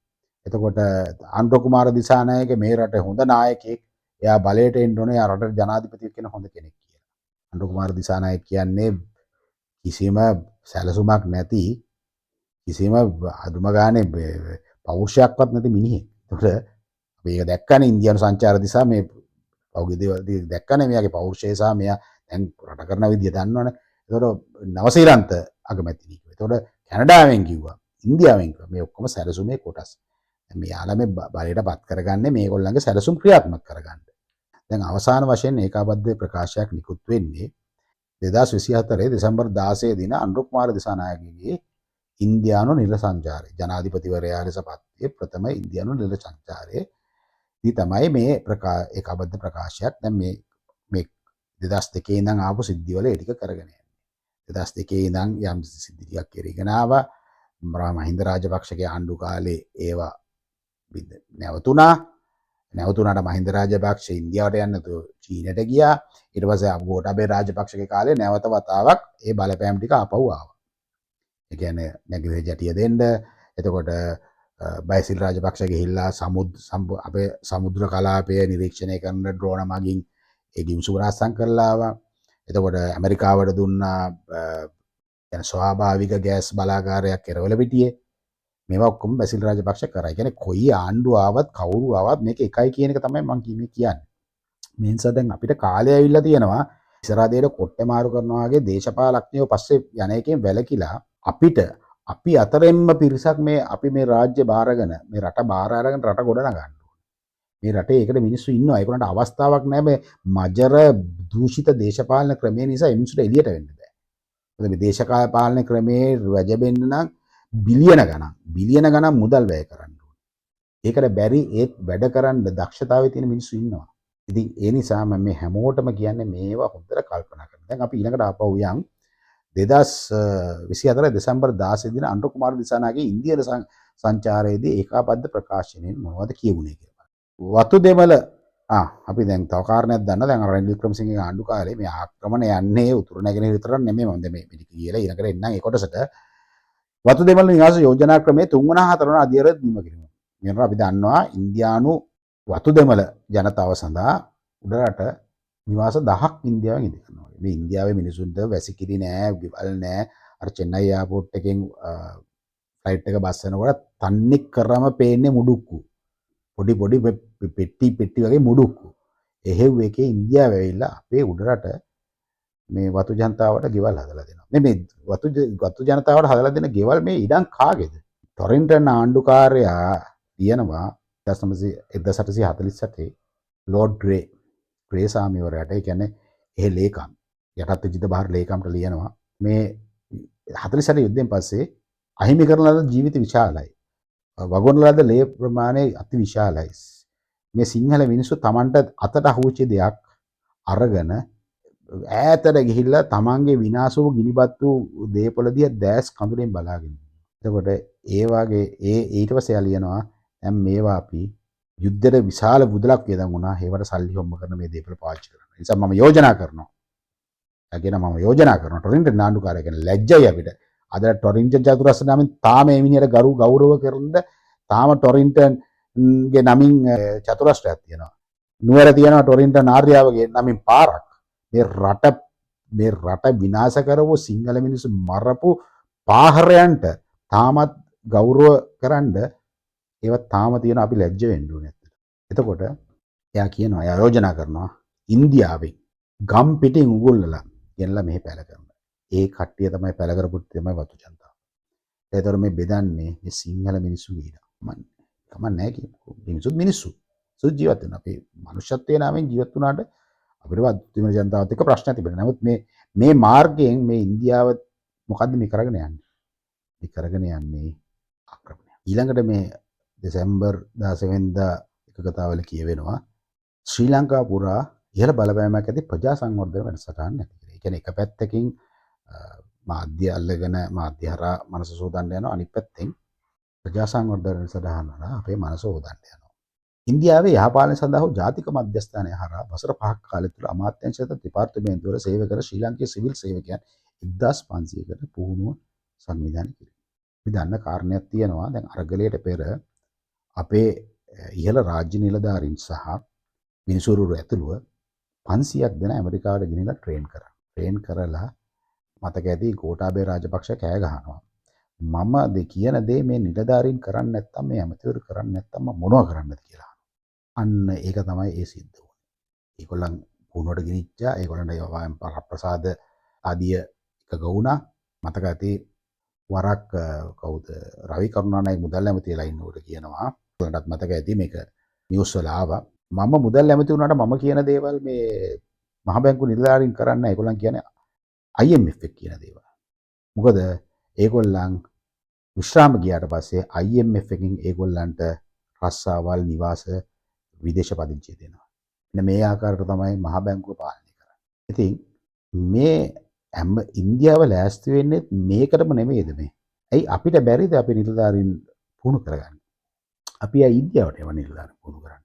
Speaker 1: එතකොට ආණ්ඩු කුමාර දිසානායක මේ රටේ හොඳ නායකයෙක්. එයා බලයට එන්න ඕනේ. එයා රටේ ජනාධිපතියෙක් වෙන හොඳ කෙනෙක් කියලා. ආණ්ඩු කුමාර දිසානායක කියන්නේ කිසිම සැලසුමක් නැති කිසිම අදුම ගානේ පෞරුෂයක්වත් නැති මිනිහෙක්. එතකොට අපි ඒක දැක්කනේ ඉන්දියානු සංචාර දිසා මේ පෞද්ගලික දේවල් දැක්කනේ මෙයාගේ පෞරුෂය සහ මෙයා දැන් රට කරන විදිය දන්නවනේ. එතකොට නවසීලන්ත අගමැතිනිය. එතකොට කැනඩාවෙන් කිව්වා. ඉන්දියාවෙන් කිව්වා. මේ ඔක්කොම සැලසුමේ කොටස්. දැන් මෙයාලා මේ බලයට පත් කරගන්නේ මේගොල්ලන්ගේ සැලසුම් ක්‍රියාත්මක කරගන්න. දැන් අවසාන වශයෙන් ඒකාබද්ධ ප්‍රකාශයක් නිකුත් වෙන්නේ 2024 දෙසැම්බර් 16 දින අනුර කුමාර දිසානායකගේ ඉන්දියානු නිල සංචාරය ජනාධිපතිවරයා ලෙස පත්වී ප්‍රථම ඉන්දියානු නිල සංචාරයේ දී තමයි මේ ඒකාබද්ධ ප්‍රකාශයක් දැන් මේ 2002 ඉඳන් ආපු සිද්ධිවල ඒ ටික කරගෙන යන්නේ. 2002 ඉඳන් යම් සිද්ධි ටිකක් කරගෙන ආවා. මහින්ද රාජපක්ෂගේ ආණ්ඩු කාලේ ඒවා නැවතුණාට මහින්ද රාජපක්ෂ ඉන්දියාවට යන්න නැතුව චීනට ගියා. ඊට පස්සේ ගෝඨාභය රාජපක්ෂගේ කාලේ නැවත වතාවක් ඒ බලපෑම් ටික ආපහු ආවා. ඒ කියන්නේ නැගෙනහිර ජැටිය දෙන්න. එතකොට බයිසිල් රාජපක්ෂ ගිහිල්ලා අපේ සමුද්‍ර කලාපය නිරීක්ෂණය කරන ඩ්‍රෝන මගින් ඒ ගිවිසුම රාස්සම් කරලා ආවා. එතකොට ඇමරිකාවට දුන්නා ස්වාභාවික ගෑස් බලාගාරයක් කෙරවල පිටියේ. මේවා ඔක්කොම බැසිල් රාජපක්ෂ කරා. ඒ කියන්නේ කොයි ආණ්ඩුව ආවත් කවුරු ආවත් මේක එකයි කියන එක තමයි මම කියන්නේ. මේ නිසා දැන් අපිට කාලය ඇවිල්ලා තියෙනවා ඉස්සරහ දෙයට කොට්ට මාරු කරනවා වගේ දේශපාලඥයෝ පස්සේ යන එකෙන් වැළකීලා අපිට අපි අතරින්ම පිරිසක් අපි මේ රාජ්‍ය බාරගෙන මේ රට බාර අරගෙන රට ගොඩනගන්න. මේ රටේ ඒකට මිනිස්සු ඉන්නවා. ඒකට අවස්ථාවක් නැහැ මේ මජර දූෂිත දේශපාලන ක්‍රමය නිසා මිනිස්සුන්ට එළියට වෙන්න බෑ. මොකද මේ දේශපාලන ක්‍රමේ වැජබෙන්න නම් බිලියන ගණන් මුදල් වැය කරන්න ඕනේ. ඒකට බැරි ඒත් වැඩ කරන්න දක්ෂතාවයේ තියෙන මිනිස්සු ඉන්නවා. ඉතින් ඒ නිසා මම මේ හැමෝටම කියන්නේ මේවා හොඳට කල්පනා කරන්න. දැන් අපි ඊළඟට ආපහු යන් 2024 දෙසැම්බර් 16 දින අනුර කුමාර දිසානාගේ ඉන්දියානු සංචාරයේදී ඒකාබද්ධ ප්‍රකාශනයෙන් මොනවද කියුනේ කියලා. වතු දෙමළ අපි දැන් තව කාරණයක් දන්න. දැන් රනිල් වික්‍රමසිංහගේ ආණ්ඩු කාලේ මේ ආක්‍රමණ යන්නේ උතුරු නැගෙනහිර විතරක් නෙමෙයි. මම මේ කියලා ඊළඟට එන්නම් ඒ කොටසට. වතු දෙමළ නිවාස යෝජනා ක්‍රමයේ 3 වන 4 වන අධ්‍යයන නිම කිරීම. මේනවා අපි දන්නවා ඉන්දියානු වතු දෙමළ ජනතාව සඳහා උඩරට නිවාස 1000ක් ඉන්දියාවෙන් ඉදි කරනවා. මේ ඉන්දියාවේ මිනිසුන්ට වැසිකිලි නෑ, ගෙවල් නෑ. අර චෙන්නයි එයාපෝට් එකෙන් ෆ්ලයිට් එක බස් වෙනකොට තන්නේ කරම පේන්නේ මුඩුක්කු. පොඩි පෙට්ටි වගේ මුඩුක්කු. එහෙව් එකේ ඉන්දියාව ඇවිල්ලා අපේ උඩරට මේ වතු ජනතාවට ගෙවල් හදලා දෙනවා. මේ වතු ජනතාවට හදලා දෙන ගෙවල් මේ ඉඩම් කාගේද? ටොරින්ටන් ආණ්ඩුකාරයා කියනවා 1848 ලෝඩ් ග්‍රේ සාමිවරයාට, ඒ කියන්නේ ඒ ලේකම් යටත් විජිත බහර් ලේකම්ට ලියනවා මේ 48 යුද්ධයෙන් පස්සේ අහිමි කරන ලද ජීවිත විශාලයි. වගුරුන ලද ලේ ප්‍රමාණය අති විශාලයි. මේ සිංහල මිනිස්සු Tamanට අතට අහුවෙච්ච දෙයක් අරගෙන ඈතට ගිහිල්ලා තමන්ගේ විනාශ වූ ගිනිබත් වූ දේපොළ දිහා දැස් කඳුලෙන් බලාගෙන ඉන්නවා. එතකොට ඒ වගේ ඊට පස්සේ ලියනවා දැන් මේවා අපි යුද්ධයට විශාල මුදලක් වියදම් වුණා. ඒවට සල්ලි හොම්බ කරන මේ දේපොළ පාවිච්චි කරනවා. ඒ නිසා මම යෝජනා කරනවා. ටොරින්ටන් නාඩුකාරය ගැන ලැජ්ජයි අපිට. අද ටොරින්ටන් චතුරස්‍ර නමින් තාම මේ මිනිහට ගෞරව කරන තාම ටොරින්ටන්ගේ නමින් චතුරස්‍රයක් තියෙනවා. නුවර තියෙනවා ටොරින්ටන් ආර්යාවගේ නමින් පාරක්. මේ රට විනාශ කරව සිංහල මිනිස්සු මරපු පාහරයන්ට තාමත් ගෞරව කරන්න ඒවත් තාම තියෙන අපි ලැජ්ජ වෙන්න ඕනේ. එතකොට එයා කියනවා, එයා යෝජනා කරනවා ඉන්දියාවෙන් ගම් පිටින් උගුල්ලලා ගෙනලා මෙහෙ පැල කරනවා. ඒ කට්ටිය තමයි පැල කරපු තමයි වතු ජනතාව. ඒතර මේ බෙදන්නේ මේ සිංහල මිනිස්සුගේ ඉඩ. කමන්නේ නැහැ කියමු. මිනිස්සු ජීවත් වෙන අපේ මනුෂ්‍යත්වයේ නාමයෙන් ජීවත් වුණාට අපිට වතු ජනතාවත් එක්ක ප්‍රශ්න තිබෙනවා. නමුත් මේ මාර්ගයෙන් මේ ඉන්දියාව මොකද්ද මේ කරගෙන යන්නේ? මේ කරගෙන යන්නේ ආක්‍රමණය. ඊළඟට මේ දෙසැම්බර් 16 වෙනිදා එක කතාවල කියවෙනවා ශ්‍රී ලංකාව පුරා ඉහළ බලපෑමක් ඇති ප්‍රජා සංවර්ධන වැඩසටහන නැති කරේ. ඒ කියන්නේ එක පැත්තකින් මාධ්‍ය අල්ලගෙන මාධ්‍ය හරහා මනස සෝදන්න යනවා, අනිත් පැත්තෙන් ප්‍රජා සංවර්ධන වැඩසටහන හරහා අපේ මනස හොදන්න යනවා. ඉන්දියාවේ යහපාලනය සඳහා ජාතික මධ්‍යස්ථානය හරහා වසර 5ක කාලය තුළ අමාත්‍යාංශයට දෙපාර්තමේන්තුවල සේවය කර ශ්‍රී ලාංකේය සිවිල් සේවකයන් 1500කට පුහුණුව සංවිධානය කිරීම. අපි දන්න කාරණයක් තියෙනවා. දැන් අරගලයට පෙර අපේ ඉහළ රාජ්‍ය නිලධාරීන් සහ මිනිසුරු ඇතුළුව 500ක් දෙනා ඇමරිකාවට ගෙනලා ට්‍රේන් කරලා මතක ඇති ගෝඨාභය රාජපක්ෂ කෑ ගහනවා. මම කියන දේ මේ නිලධාරීන් කරන්නේ නැත්තම්, මේ ඇමතිවරු කරන්නේ නැත්තම් මම මොනව කරන්නද කියලා. අන්න ඒක තමයි ඒ සිද්ධ වුනේ. ඒගොල්ලන් පුහුණුවට ගෙනිච්චා. ඒගොල්ලන්ට යවාම් ප්‍රසාද ආදිය එක ගවුණා. මතක ඇති වරක් කවුද රවි කරුණානායක මුදල් ඇමතිලා ඉන්නකොට කියනවා. ඒකට මතක ඇති මේක නිවුස් වල ආවා. මම මුදල් ඇමති වුණාට මම කියන දේවල් මේ මහ බැංකු නිලධාරීන් කරන්නේ නැහැ. ඒගොල්ලන් කියන්නේ IMF එක කියන දේවල්. මොකද ඒගොල්ලන් විශ්‍රාම ගියාට පස්සේ IMF එකෙන් ඒගොල්ලන්ට රස්සාවල්, නිවාස, විදේශ පදිංචි දෙනවා. මෙන්න මේ ආකාරයට තමයි මහ බැංකුව පාලනය කරන්නේ. ඉතින් මේ ඉන්දියාව ලෑස්ති වෙන්නේ මේකටම නෙමෙයිද මේ? ඇයි අපිට බැරිද අපි නිලධාරීන් පුහුණු කරගන්න? අපි ආ ඉන්දියාවට යව නිලධාරීන් පුහුණු කරන්න.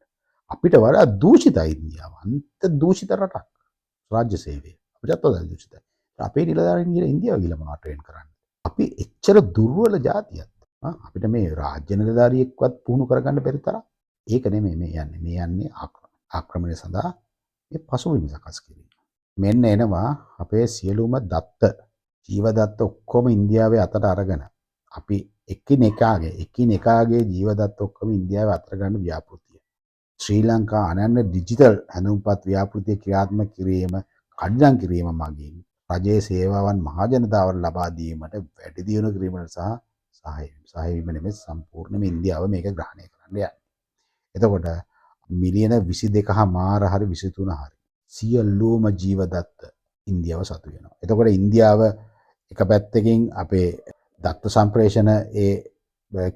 Speaker 1: අපිට වඩා දූෂිතයි ඉන්දියාව. අන්ත දූෂිත රටක්. රාජ්‍ය සේවය. අපිටත් වඩා දූෂිතයි. අපේ නිලධාරීන් ගිහලා ඉන්දියාව ගිහලා මොනවද ට්‍රේන් කරන්නේ? අපි එච්චර දුර්වල ජාතියක්. අපිට මේ රාජ්‍ය නිලධාරියෙක්වත් පුහුණු කරගන්න බැරි තරම්. ඒක නෙමෙයි මේ යන්නේ. මේ යන්නේ ආක්‍රමණය සඳහා මේ පසුබිම සකස් කිරීම. මෙන්න එනවා අපේ සියලුම දත්ත, ජීව දත්ත ඔක්කොම ඉන්දියාවේ අතට අරගෙන අපි එකිනෙකාගේ ජීවදත්ත ඔක්කොම ඉන්දියාවේ අතර ගන්න ව්‍යාපෘතිය. ශ්‍රී ලංකා අනන්‍ය ඩිජිටල් හැඳුම්පත් ව්‍යාපෘතිය ක්‍රියාත්මක කිරීම කඩිනම් කිරීම මගින් රජයේ සේවාවන් මහජනතාවට ලබා දීමට වැඩි දියුණු කිරීමට සහාය වීම නෙමෙයි සම්පූර්ණයෙන්ම ඉන්දියාව මේක ග්‍රහණය කරන්න යන්නේ. එතකොට මිලියන 22.5 හරි 23 හරි සියලුම ජීවදත්ත ඉන්දියාව සතු වෙනවා. එතකොට ඉන්දියාව එක පැත්තකින් අපේ දත්ත සම්ප්‍රේෂණ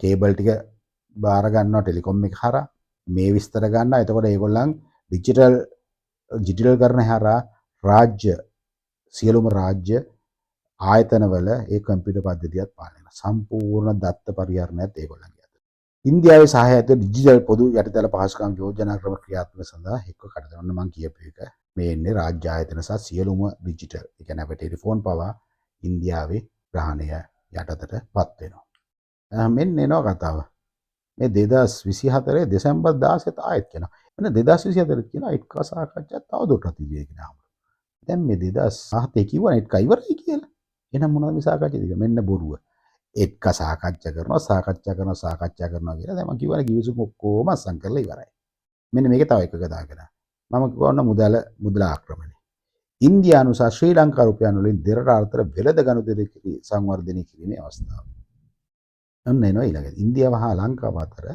Speaker 1: කේබල් ටික බාර ගන්නවා ටෙලිකොම් එක හරහා මේ විස්තර ගන්නවා. එතකොට ඒගොල්ලන් ඩිජිටල් කරන හරහා රාජ්‍ය සියලුම රාජ්‍ය ආයතනවල ඒ කම්පියුටර් පද්ධතියත් පාලනය කරනවා. සම්පූර්ණ දත්ත පරිහරණයත් ඒගොල්ලන්ගේ අතට. ඉන්දියාවේ සහාය ඇතුව ඩිජිටල් පොදු යටිතල පහසුකම් යෝජනා ක්‍රම ක්‍රියාත්මක සඳහා එක්ක කටදරන්න මම කියපු එක මේ එන්නේ රාජ්‍ය ආයතන සහ සියලුම ඩිජිටල් ඒ කියන්නේ අපේ ටෙලිෆෝන් පවා ඉන්දියාවේ ග්‍රහණය යටතටපත් වෙනවා. මෙන්න එනවා කතාව. මේ 2024 දෙසැම්බර් 16 ආයෙත් කියනවා. එන්න 2024 කියනවා එක්ක සාකච්ඡා තවදුරටත් ඉදිරිය කියනවා. දැන් මේ 2007 කිව්වනේ එක්ක ඉවරයි කියලා. එහෙනම් මොනවද මේ සාකච්ඡා දෙක? මෙන්න බොරුව. එක්ක සාකච්ඡා කරනවා කියලා. දැන් මම කිව්වනේ කිවිසුම් ඔක්කොම අස්සම් කරලා ඉවරයි. මෙන්න මේක තව එකක දාගෙන. මම කිව්වොත් මුදල ආක්‍රමණය. ඉන්දියානු සහ ශ්‍රී ලංකා රුපියල් වලින් දෙරට අතර වෙළඳ ගනුදෙනු සංවර්ධනය කිරීමේ අවස්ථාව. අන්න එනවා ඊළඟට. ඉන්දියාව හා ලංකාව අතර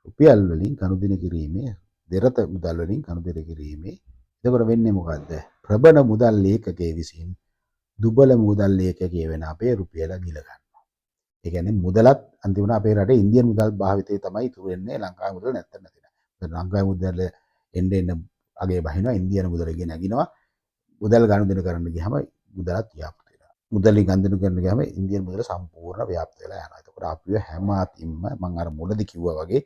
Speaker 1: රුපියල් වලින් ගනුදෙනු කිරීමේ දෙරට මුදල් වලින් ගනුදෙනු කිරීමේ එතකොට වෙන්නේ මොකද්ද? ප්‍රබල මුදල් ලේඛකයේ විසින් දුබල මුදල් ලේඛකයේ වෙන අපේ රුපියල ගිල ගන්නවා. ඒ කියන්නේ මුදලත් අන්තිමට අපේ රටේ ඉන්දියන් මුදල් භාවිතය තමයි ඉතුරු වෙන්නේ ලංකාවේ මුදල් නැත්තම් නැතිලා. ලංකාවේ මුදල් එන්න අගේ බහිනවා ඉන්දියන් මුදල ගෙන නගිනවා. මුදල් ගනුදෙනු කරන්න ගියාම මුදලත් ව්‍යාප්ත වෙනවා. මුදල් ගනුදෙනු කරන්න ගියාම ඉන්දියන් මුදල සම්පූර්ණ ව්‍යාප්ත වෙලා යනවා. එතකොට අපිව හැම අතින්ම මම අර මුලදී කිව්වා වගේ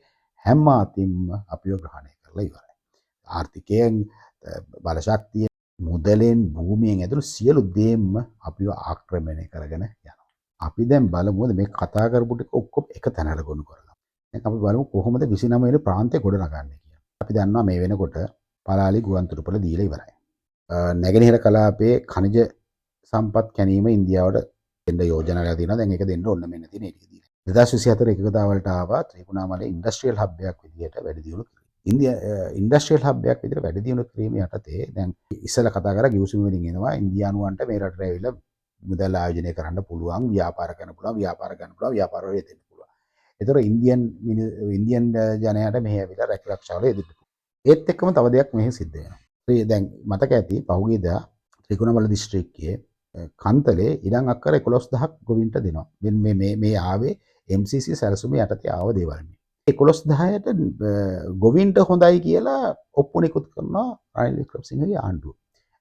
Speaker 1: හැම අතින්ම අපිව ග්‍රහණය කරලා ඉවරයි. ආර්ථිකයෙන් බලශක්තිය මුදලෙන් භූමියෙන් ඇතුළු සියලු දේම අපිව ආක්‍රමණය කරගෙන යනවා. අපි දැන් බලමු මේ කතා කරපු ටික ඔක්කොම එක තැනකට ගොනු කරලා. දැන් අපි බලමු කොහොමද 29 වෙනි ප්‍රාන්තය ගොඩනගන්නේ කියලා. අපි දන්නවා මේ වෙනකොට පලාලි ගුවන්තොටුපළ දීලා ඉවරයි. නැගෙනහිර කලාපයේ ඛනිජ සම්පත් කැණීම ඉන්දියාවට දෙන්න යෝජනා කරලා තියෙනවා. දැන් ඒක දෙන්න ඕන මෙන්න තියෙන එක දීලා. 2024 එකකතාවලට ආවා ත්‍රිකුණාමලයේ ඉන්ඩස්ට්‍රියල් හබ් එකක් විදියට වැඩි දියුණු ඉන්ඩස්ට්‍රියල් හබ් එකක් විදිහට වැඩි දියුණු කිරීම යටතේ දැන් ඉස්සෙල්ලා කතා කරා ගිවිසුම් වලින් එනවා ඉන්දියානුවන්ට මේ රටට ඇවිල්ලා මුදල් ආයෝජනය කරන්න පුළුවන් ව්‍යාපාර කරන්න පුළුවන් ව්‍යාපාර වල යෙදෙන්න පුළුවන්. ඒතර ඉන්දියන් ජනයාට මෙහි ඇවිල්ලා රැකිරක්ෂාවල යෙදෙන්න පුළුවන්. ඒත් එක්කම තව දෙයක් මෙහි සිද්ධ වෙනවා. දැන් මතක ඇති පහුගියදා ත්‍රිකුණාමල දිස්ත්‍රික්කයේ කන්තලේ ඉඩම් අක්කර 11000ක් ගොවින්ට දෙනවා. මේ ආවේ MCC සැලසුම යටතේ ආව දේවල්. 11,10ට ගොවින්ට හොඳයි කියලා ඔප්පු නිකුත් කරනවා රනිල් වික්‍රමසිංහගේ ආණ්ඩුව.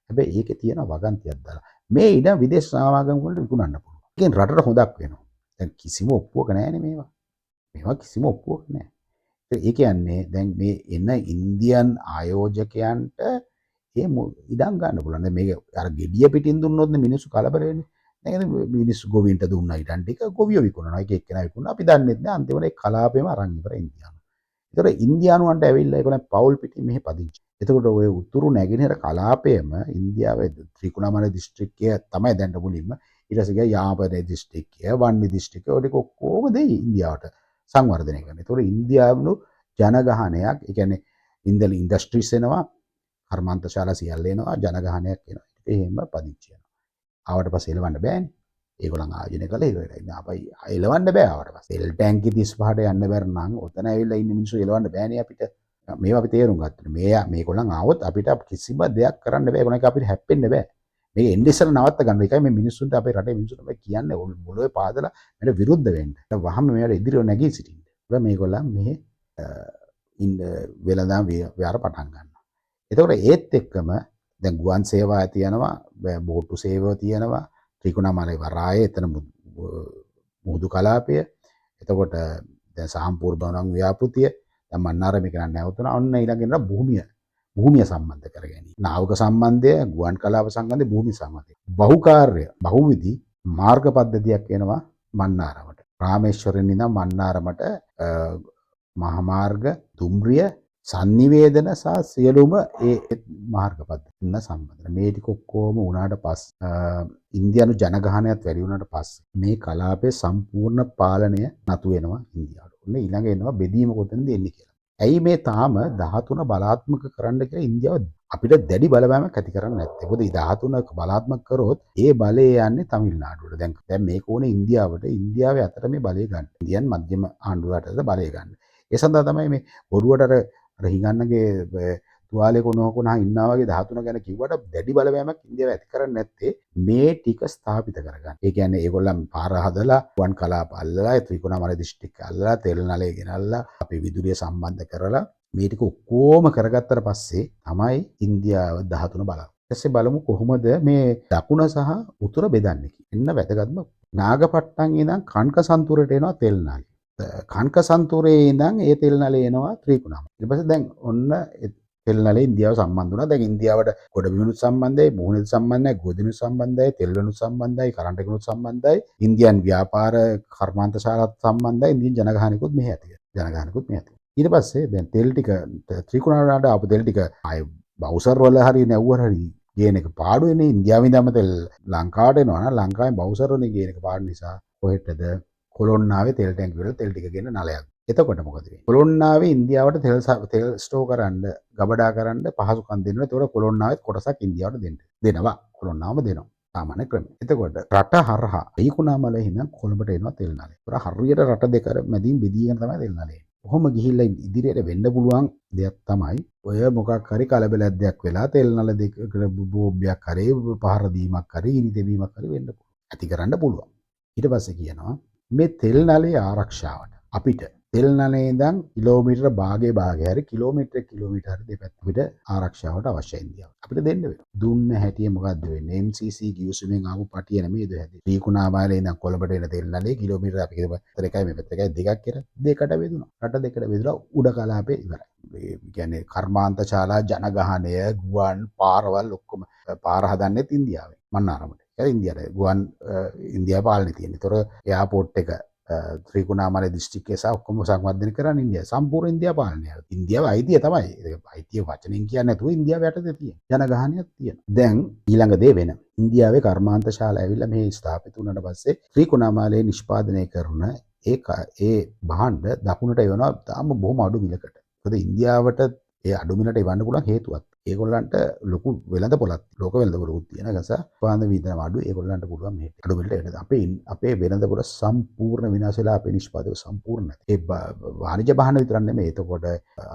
Speaker 1: හැබැයි ඒකේ තියෙන වගන්තියක් දාලා මේ ඉඩම් විදේශ සමාගම් වලට විකුණන්න පුළුවන්. ඒකෙන් රටට හොදක් වෙනවා. දැන් කිසිම ඔප්පුවක නැහැනේ මේවා. මේවා කිසිම ඔප්පුවක නැහැ. ඒ කියන්නේ දැන් මේ එන ඉන්දියන් ආයෝජකයන්ට ඒ ඉඩම් ගන්න පුළුවන්. දැන් මේක අර gediya පිටින් දුන්නොත් මිනිස්සු කලබල වෙන්නේ. දැන් මිනිස්සු ගොවින්ට දුන්නා ඉඩම් ටික ගොවියෝ විකුණනවා. එක එක්කෙනා විකුණනවා. අපි දන්නේ නැහැ අන්තිමට ඒ කලාපෙම අරන් ඉවර ඉන්දියානු. ඒතර ඉන්දියානුවන්ට ඇවිල්ලා ඒගොල්ලන් පවුල් පිටින් මෙහි පදිංචි. එතකොට ඔය උතුරු නැගෙනහිර කලාපයේම ඉන්දියාවේ ත්‍රිකුණාමල දිස්ත්‍රික්කය තමයි දැන් මුලින්ම ඊට පස්සේ ගියා යාපනයේ දිස්ත්‍රික්කය, වන්නි දිස්ත්‍රික්කය ඔය ටික ඔක්කොම දෙයි ඉන්දියාවට සංවර්ධනය කරන්න. ඒතකොට ඉන්දියාවු ජනගහනයක්, ඒ කියන්නේ ඉන්ඩස්ට්‍රීස් එනවා, කර්මාන්තශාලා සියල්ල එනවා, ජනගහනයක් එනවා. එහෙම පදිංචි වෙනවා. ආවට පස්සේ එලවන්න බෑනේ. ඒගොල්ලන් ආයෝජනය කළා ඉවරයි. දැන් අපයි එලවන්න බෑ ආවට පස්සේ. තෙල් ටැංකි 35ට යන්න බැර නම් ඔතන ඇවිල්ලා ඉන්න මිනිස්සු එලවන්න බෑනේ අපිට. මේවා අපි තේරුම් ගත්තා. මේගොල්ලන් ආවොත් අපිට කිසිම දෙයක් කරන්න බෑ. ඒගොල්ලන් අපිට හැප්පෙන්න බෑ. මේක එන්නේ ඉස්සෙල්ලා නවත්ත ගන්න එකයි මේ මිනිස්සුන්ට අපේ රටේ මිනිස්සුන්ට මේ කියන්නේ මොළොවේ පාදලා මේකට විරුද්ධ වෙන්න. වහම මේවට ඉදිරියට නැගී සිටින්න. ඒක මේගොල්ලන් මෙහි වෙලඳාම් ව්‍යාපාර පටන් ගන්නවා. එතකොට ඒත් එක්කම දැන් ගුවන් සේවා තියෙනවා, බෝට්ටු සේවාව තියෙනවා, ත්‍රිකුණාමලයේ වරායේ එතන මුහුදු කලාපය. එතකොට දැන් සාම්පූර් බවනම් ව්‍යාපෘතිය දැන් මන්නාරම කරන්න නැවතුණා. ඔන්න ඊළඟට භූමිය සම්බන්ධ කර ගැනීම. නාවක සම්බන්ධය, ගුවන් කලාප සම්බන්ධය, භූමි සම්බන්ධය. බහුකාර්ය, බහුවිධි මාර්ග පද්ධතියක් වෙනවා මන්නාරමට. රාමේශ්වරයෙන් ඉඳන් මන්නාරමට මහා මාර්ග, දුම්රිය, sannivedana සහ සියලුම ඒ මාර්ග පද්ධතින සම්බන්ධ. මේ ටික ඔක්කොම වුණාට පස්සේ ඉන්දියානු ජනගහනයත් වැඩි වුණාට පස්සේ මේ කලාපයේ සම්පූර්ණ පාලනය නතු වෙනවා ඉන්දියාවට. ඔන්න ඊළඟ එනවා බෙදීම කොතනද එන්නේ කියලා. ඇයි මේ තාම 13 බලාත්මක කරන්න කියලා ඉන්දියාව අපිට දැඩි බලපෑමක් ඇති කරන්නේ නැත්තේ? මොකද 13 බලාත්මක කරොත් ඒ බලය යන්නේ තමිල්නාඩුවට. දැන් මේක ඕනේ ඉන්දියාවට. ඉන්දියාවේ අතට මේ බලය ගන්න. ඉන්දියන් මධ්‍යම ආණ්ඩුවටද බලය ගන්න. ඒ සඳහා තමයි මේ බොරුවට අර හිඟන්නගේ තුවාලේ කොනහා ඉන්නා වගේ 13 ගැන කිව්වට දැඩි බලපෑමක් ඉන්දියාව ඇති කරන්නේ නැත්තේ මේ ටික ස්ථාපිත කරගන්න. ඒ කියන්නේ ඒගොල්ලන් පාර හදලා වන් කලාප අල්ලලා ත්‍රිකුණාමලය දිස්ත්‍රික්කය අල්ලලා තෙල් නලය ගෙනල්ලා අපි විදුලිය සම්බන්ධ කරලා මේ ටික ඔක්කොම කරගත්තට පස්සේ තමයි ඉන්දියාව 13 බලන්නේ. ඊටසේ බලමු කොහොමද මේ දකුණ සහ උතුර බෙදන්නේ කියලා. එන්න වැදගත්ම නාගපට්ටම් ඉඳන් කන්කසන්තුරට එනවා තෙල් නලය. කන්කසන්තුරේ ඉඳන් ඒ තෙල් නලය එනවා ත්‍රිකුණාමලය. ඊට පස්සේ දැන් ඔන්න තෙල් නලේ ඉන්දියාව සම්බන්ධ වුණා. දැන් ඉන්දියාවට ගොඩබිමනුත් සම්බන්ධයි, මුහුණෙත් සම්බන්ධයි, ගොඩිනුත් සම්බන්ධයි, තෙල් වලුත් සම්බන්ධයි, කරන්ට් එකනුත් සම්බන්ධයි, ඉන්දියන් ව්‍යාපාර කර්මාන්තශාලාත් සම්බන්ධයි, ඉන්දියන් ජනගහනිකුත් මෙහි ඇති. ජනගහනිකුත් මෙහි ඇති. ඊට පස්සේ දැන් තෙල් ටික ත්‍රිකුණාමලයට ආපු තෙල් ටික ආය බවුසර් වල හරි නැව්වර හරි ගේන එක පාඩු වෙන්නේ. ඉන්දියාවෙන් ඉඳන්ම තෙල් ලංකාවට එනවා නම් ලංකාවෙන් බවුසර් වලින් ගේන එක පාඩු නිසා කොහෙටද කොළොන්නාවේ තෙල් ටැංකිය වල තෙල් ටික ගෙන නලයක්. එතකොට මොකද වෙන්නේ? කොළොන්නාවේ ඉන්දියාවට තෙල් ස්ටෝර් කරන්න, ගබඩා කරන්න පහසුකම් දෙනවා. ඒතකොට කොළොන්නාවෙත් කොටසක් ඉන්දියාවට දෙනවා. කොළොන්නාවම දෙනවා. සාමාන්‍ය ක්‍රමය. එතකොට රට හරහා ත්‍රිකුණාමලයේ ඉඳන් කොළඹට එනවා තෙල් නලය. ඒතකොට හරියට රට දෙක මැදින් බෙදීගෙන තමයි තෙල් නලය එන්නේ. කොහොම ගිහිල්ලා ඉදිරියට වෙන්න පුළුවන් දෙයක් තමයි ඔය මොකක් හරි කලබලයක් වෙලා තෙල් නල දෙක බෝම්බයක් හරි පහර දීමක් හරි ඉනි දෙවීමක් හරි වෙන්න පුළුවන්. ඇති කරන්න පුළුවන්. ඊට පස්සේ කියනවා මේ තෙල් නලයේ ආරක්ෂාවට අපිට තෙල් නලේ ඉඳන් කිලෝමීටර භාගය හරි කිලෝමීටර හරි දෙපැත්ත අපිට ආරක්ෂාවට අවශ්‍යයි ඉන්දියාව. අපිට දෙන්න වෙනවා. දුන්න හැටිය මොකද්ද වෙන්නේ? MCC ගිවිසුමෙන් ආපු පටිය නෙමෙයිද හැදේ. ත්‍රිකුණාමලයේ ඉඳන් කොළඹට එන තෙල් නලේ කිලෝමීටර අපි පැත්තට එකයි මේ පැත්තට එකයි දෙකක් කියලා දෙකට බෙදුණා. රට දෙකට බෙදලා උඩ කලාපේ ඉවරයි. ඒ කියන්නේ කර්මාන්තශාලා ජනගහනය ගුවන් පාරවල් ඔක්කොම පාර හදන්නෙත් ඉන්දියාවේ. මන්නාරමට. ඒක ඉන්දියාවේ ගුවන් ඉන්දියාව පාලනේ තියෙන. ඒතර එයාපෝට් එක ත්‍රිකුණාමලය දිස්ත්‍රික්කය සහ ඔක්කොම සංවර්ධනය කරන්නේ ඉන්දියාව. සම්පූර්ණ ඉන්දියාව පාලනය. ඉන්දියාව අයිතිය තමයි. ඒක අයිතිය වචනෙන් කියන්නේ නැතුව ඉන්දියාව යටතේ තියෙන. ජනගහනයක් තියෙනවා. දැන් ඊළඟ දේ වෙන. ඉන්දියාවේ කර්මාන්තශාලා ඇවිල්ලා මේ ස්ථාපිත වුණාට පස්සේ ත්‍රිකුණාමලයේ නිෂ්පාදනය කරන ඒ භාණ්ඩ දකුණට එවනවා තාම බොහොම අඩු මිලකට. මොකද ඉන්දියාවට ඒ අඩු මිලට එවන්න පුළුවන් හේතුවක්. ඒගොල්ලන්ට ලොකු වෙළඳ පොලක් ලෝක වෙළඳ පොලකුත් තියෙන නිසා පාන විඳන අඩු ඒගොල්ලන්ට පුළුවන් මේ අඩු මිලට එන්න. අපේ වෙළඳ පොල සම්පූර්ණ විනාශ වෙලා අපේ නිෂ්පාදනය සම්පූර්ණ ඒ වාණිජ භාණ්ඩ විතරක් නෙමෙයි. එතකොට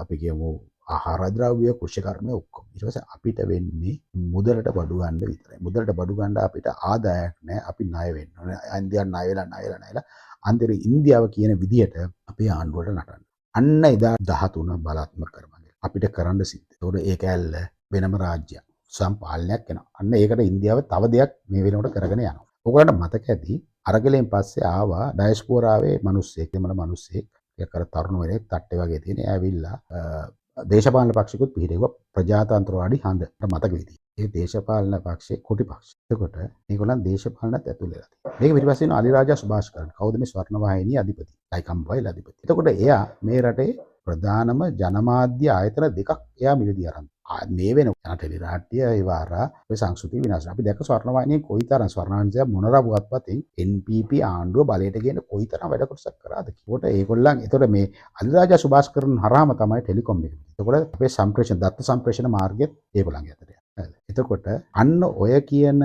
Speaker 1: අපි කියමු ආහාර ද්‍රව්‍ය කෘෂි කර්ම ඔක්කොම. ඊට පස්සේ අපිට වෙන්නේ මුදලට බඩු ගන්න විතරයි. මුදලට බඩු ගන්න අපිට ආදායක් නැහැ. අපි ණය වෙන්න ඕනේ. ඉන්දියාව ණය වෙලා අන්තිමට ඉන්දියාව කියන විදියට අපේ ආණ්ඩුවට නටන්න. අන්න එදා 13 බලාත්මක කරනවා. අපිට කරන්න සිද්ධ. ඒතකොට ඒක ඇල්ල වෙනම රාජ්‍යයක් සම්පාලනයක් වෙනවා. අන්න ඒකට ඉන්දියාව තව දෙයක් මේ වෙනකොට කරගෙන යනවා. ඔයගොල්ලන්ට මතක ඇති අරගලෙන් පස්සේ ආවා ඩයස්පෝරාවේ මිනිස්සෙක්, දෙමළ මිනිස්සෙක්, ඒක කර තරුණ වෙලේ තට්ටේ වගේ තියෙන. ඇවිල්ලා දේශපාලන පක්ෂිකුත් පිළිහෙව්වා ප්‍රජාතන්ත්‍රවාදී හඳ. මතක වෙදී. ඒ දේශපාලන පක්ෂේ කොටි පක්ෂ. එතකොට මේගොල්ලන් දේශපාලනත් ඇතුල් වෙලා තියෙනවා. මේක පිටිපස්සේ ඉන්න අලිරාජා සුභාෂ්කරන්. කවුද මේ ස්වර්ණවාහිනියේ අධිපති? ලයිකම්බයිල් අධිපති. එතකොට එයා මේ රටේ ප්‍රධානම ජනමාධ්‍ය ආයතන දෙකක් එයා මිලදී අරන්. මේ වෙන ටෙලි රාජ්‍ය ඒ වාරා ඔය සංස්කෘතිය විනාශ. අපි දැක්ක ස්වර්ණවාහිනියේ කොයිතරම් ස්වර්ණාංශය මොනරාපුවත්පතින් NPP ආණ්ඩුව බලයට ගෙන කොයිතරම් වැඩ කොටසක් කරාද කිව්වට ඒගොල්ලන් ඒතකොට මේ අලිරාජා සුභාෂ්කරන් හරහාම තමයි ටෙලිකොම් එක. එතකොට අපේ සම්ප්‍රේෂණ දත්ත සම්ප්‍රේෂණ මාර්ගෙත් ඒගොල්ලන්ගේ අතට යනවා. එතකොට අන්න ඔය කියන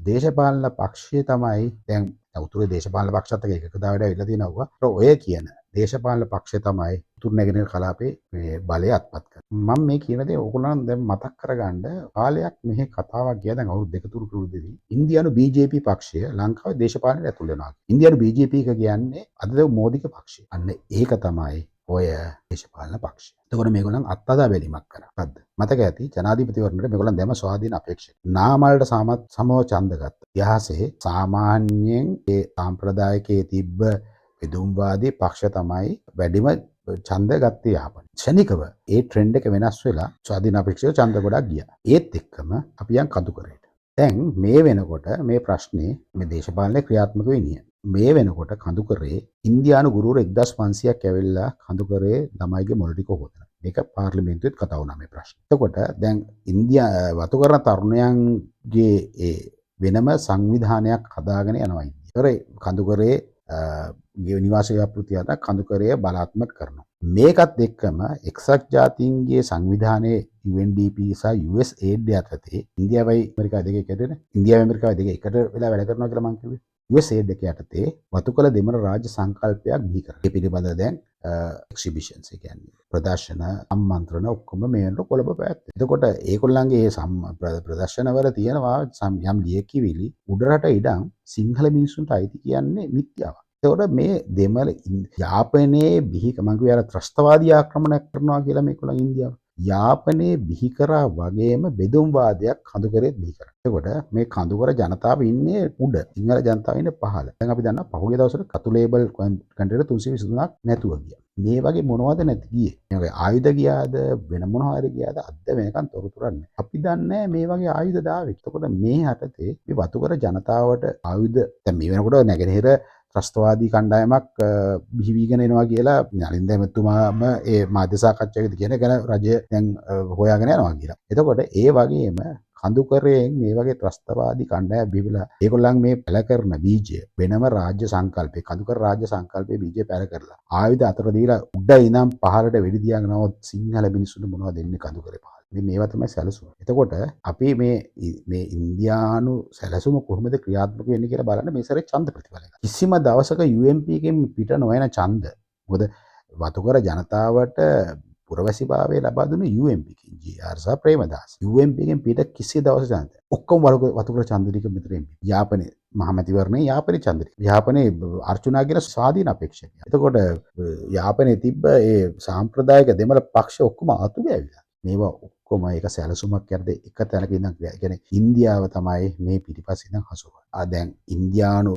Speaker 1: දේශපාලන පක්ෂය තමයි දැන් උතුරේ දේශපාලන පක්ෂත් එක්ක එකකතාවයට ඇවිල්ලා තියෙනවා. ඔය කියන දේශපාලන පක්ෂය තමයි උතුරු නැගෙනහිර කලාපේ මේ බලය අත්පත් කරන්නේ. මම මේ කියන දේ ඕගොල්ලන් දැන් මතක් කරගන්න කාලයක් මෙහි කතාවක් ගියා. දැන් අවුරුදු දෙක තුනක උරුද්දේදී ඉන්දියානු BJP පක්ෂය ලංකාවේ දේශපාලනයට ඇතුල් වෙනවා. ඉන්දියානු BJP එක කියන්නේ අද මෝදික පක්ෂය. අන්න ඒක තමයි ඔය දේශපාලන පක්ෂය. එතකොට මේගොල්ලන් අත්අදා බැලීමක් කරා. හරිද? මතක ඇති ජනාධිපතිවරණයට මේගොල්ලන් දැම ස්වාධීන අපේක්ෂක. නාමල්ට සමව ඡන්ද ගත්තා. ඉතිහාසයේ සාමාන්‍යයෙන් ඒ සාම්ප්‍රදායිකයේ තිබ්බ විදුම්වාදී පක්ෂ තමයි වැඩිම ඡන්ද ගත්තේ යහපත්. ක්ෂණිකව ඒ ට්‍රෙන්ඩ් එක වෙනස් වෙලා ස්වාධීන අපේක්ෂක ඡන්ද ගොඩක් ගියා. ඒත් එක්කම අපි යන් කඳුකරේට. දැන් මේ වෙනකොට මේ ප්‍රශ්නේ මේ දේශපාලනයේ ක්‍රියාත්මක වෙන්නේ. මේ වෙනකොට කඳුකරේ ඉන්දියානු ගුරුවරු 1500ක් ඇවිල්ලා කඳුකරේ ළමයිගේ මොළ ටික හොදනවා. මේක පාර්ලිමේන්තුවෙත් කතා වුණා මේ ප්‍රශ්න. එතකොට දැන් ඉන්දියා වතු කරන තරුණයන්ගේ ඒ වෙනම සංවිධානයක් හදාගෙන යනවා ඉන්දියා. ඒතරේ කඳුකරේ නිවාස ව්‍යාපෘති අත කඳුකරය බලාත්මක කරනවා. මේකත් එක්කම එක්සත් ජාතීන්ගේ සංවිධානයේ UNDP සහ USAID යටතේ ඉන්දියාවයි ඇමරිකාව දෙක එකට ඉන්දියාව ඇමරිකාව දෙක එකට වෙලා වැඩ කරනවා කියලා මම කිව්වේ. USAID එක යටතේ වතු කළ දෙමළ රාජ්‍ය සංකල්පයක් බිහි කරනවා. ඒ පිළිබඳව දැන් එක්සිබිෂන්ස් ඒ කියන්නේ ප්‍රදර්ශන සම්මන්ත්‍රණ ඔක්කොම මේ වෙනකොට කොළඹ පැවැත්වෙනවා. එතකොට ඒගොල්ලන්ගේ ප්‍රදර්ශනවල තියෙනවා යම් ලියකියවිලි උඩරට ඉඩම් සිංහල මිනිස්සුන්ට අයිති කියන්නේ මිත්‍යාවක්. එතකොට මේ දෙමළ යාපනයේ බිහි මම කිව්වා යාර ත්‍රස්තවාදී ආක්‍රමණයක් කරනවා කියලා මේගොල්ලන් ඉන්දියාව. යාපනයේ බිහි කරා වගේම බෙදුම්වාදයක් කඳුකරේ බිහි කරා. එතකොට මේ කඳුකර ජනතාව ඉන්නේ උඩ, සිංහල ජනතාව ඉන්නේ පහළ. දැන් අපි දන්නවා පහුගිය දවස්වල කතු ලේබල් කන්ට්‍රීට 323ක් නැතුව ගියා. මේ වගේ මොනවද නැති ගියේ? මේ වගේ ආයුධ ගියාද වෙන මොනවා හරි ගියාද අද වෙනකන් තොරතුරක් නැහැ. අපි දන්නේ මේ වගේ ආයුධ දාවේ. එතකොට මේ හටතේ මේ වතුකර ජනතාවට ආයුධ දැන් මේ වෙනකොට නැගෙනහිර ත්‍රස්තවාදී කණ්ඩායමක් බිහිවීගෙන එනවා කියලා නලින්ද එමෙතුමාම ඒ මාධ්‍ය සාකච්ඡාවකදී කියන ගැන රජය දැන් හොයාගෙන යනවා කියලා. එතකොට ඒ වගේම කඳුකරයෙන් මේ වගේ ත්‍රස්තවාදී කණ්ඩායම් බිහිවලා ඒගොල්ලන් මේ පැල කරන බීජය වෙනම රාජ්‍ය සංකල්පේ කඳුකර රාජ්‍ය සංකල්පේ බීජය පැල කරලා ආයුධ අතර දීලා උඩ ඉඳන් පහළට වෙඩි තියාගෙනවත් සිංහල මිනිස්සුන්ට මොනවද දෙන්නේ කඳුකරේ පහළ. මේවා තමයි සැලසුම. එතකොට අපි මේ ඉන්දියානු සැලසුම කොහොමද ක්‍රියාත්මක වෙන්නේ කියලා බලන්න මේ සැරේ ඡන්ද ප්‍රතිඵල එක. කිසිම දවසක UNP එකෙන් පිට නොවන ඡන්ද. මොකද වතුකර ජනතාවට පුරවැසිභාවය ලබා දුන්නේ UNP එකෙන්. GR සහ ප්‍රේමදාස. UNP එකෙන් පිට කිසි දවසක ඡන්ද. ඔක්කොම වතුකර ඡන්ද ටික මෙතන යාපනයේ මහමැතිවරණේ යාපනයේ ඡන්ද ටික. යාපනයේ අර්චුනා කියන ස්වාධීන අපේක්ෂකයා. එතකොට යාපනයේ තිබ්බ ඒ සාම්ප්‍රදායික දෙමළ පක්ෂ ඔක්කොම අතු ගෑවිලා. මේවා ඔක්කොම එක සැලසුමක් යටතේ එක තැනක ඉඳන් කියන්නේ ඉන්දියාව තමයි මේ පිටිපස්සේ ඉඳන් හසුරුවන්නේ. දැන් ඉන්දියානු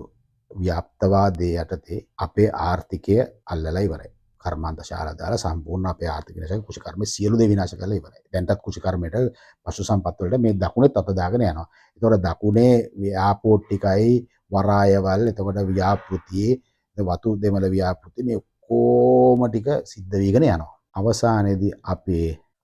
Speaker 1: ව්‍යාප්තවාදයේ යටතේ අපේ ආර්ථිකය අල්ලලා ඉවරයි. කර්මාන්ත ශාලා දාලා සම්පූර්ණ අපේ ආර්ථික විනාශක කුෂිකර්ම සියලු දේ විනාශ කරලා ඉවරයි. දැන්ටත් කුෂිකර්මයට පශු සම්පත් වලට මේ දකුණෙත් අත දාගෙන යනවා. ඒතකොට දකුණේ එයාපෝට් ටිකයි වරායවල් එතකොට ව්‍යාපෘතියේ වතු දෙමළ ව්‍යාපෘති මේ කොම ටික සිද්ධ වෙගෙන යනවා. අවසානයේදී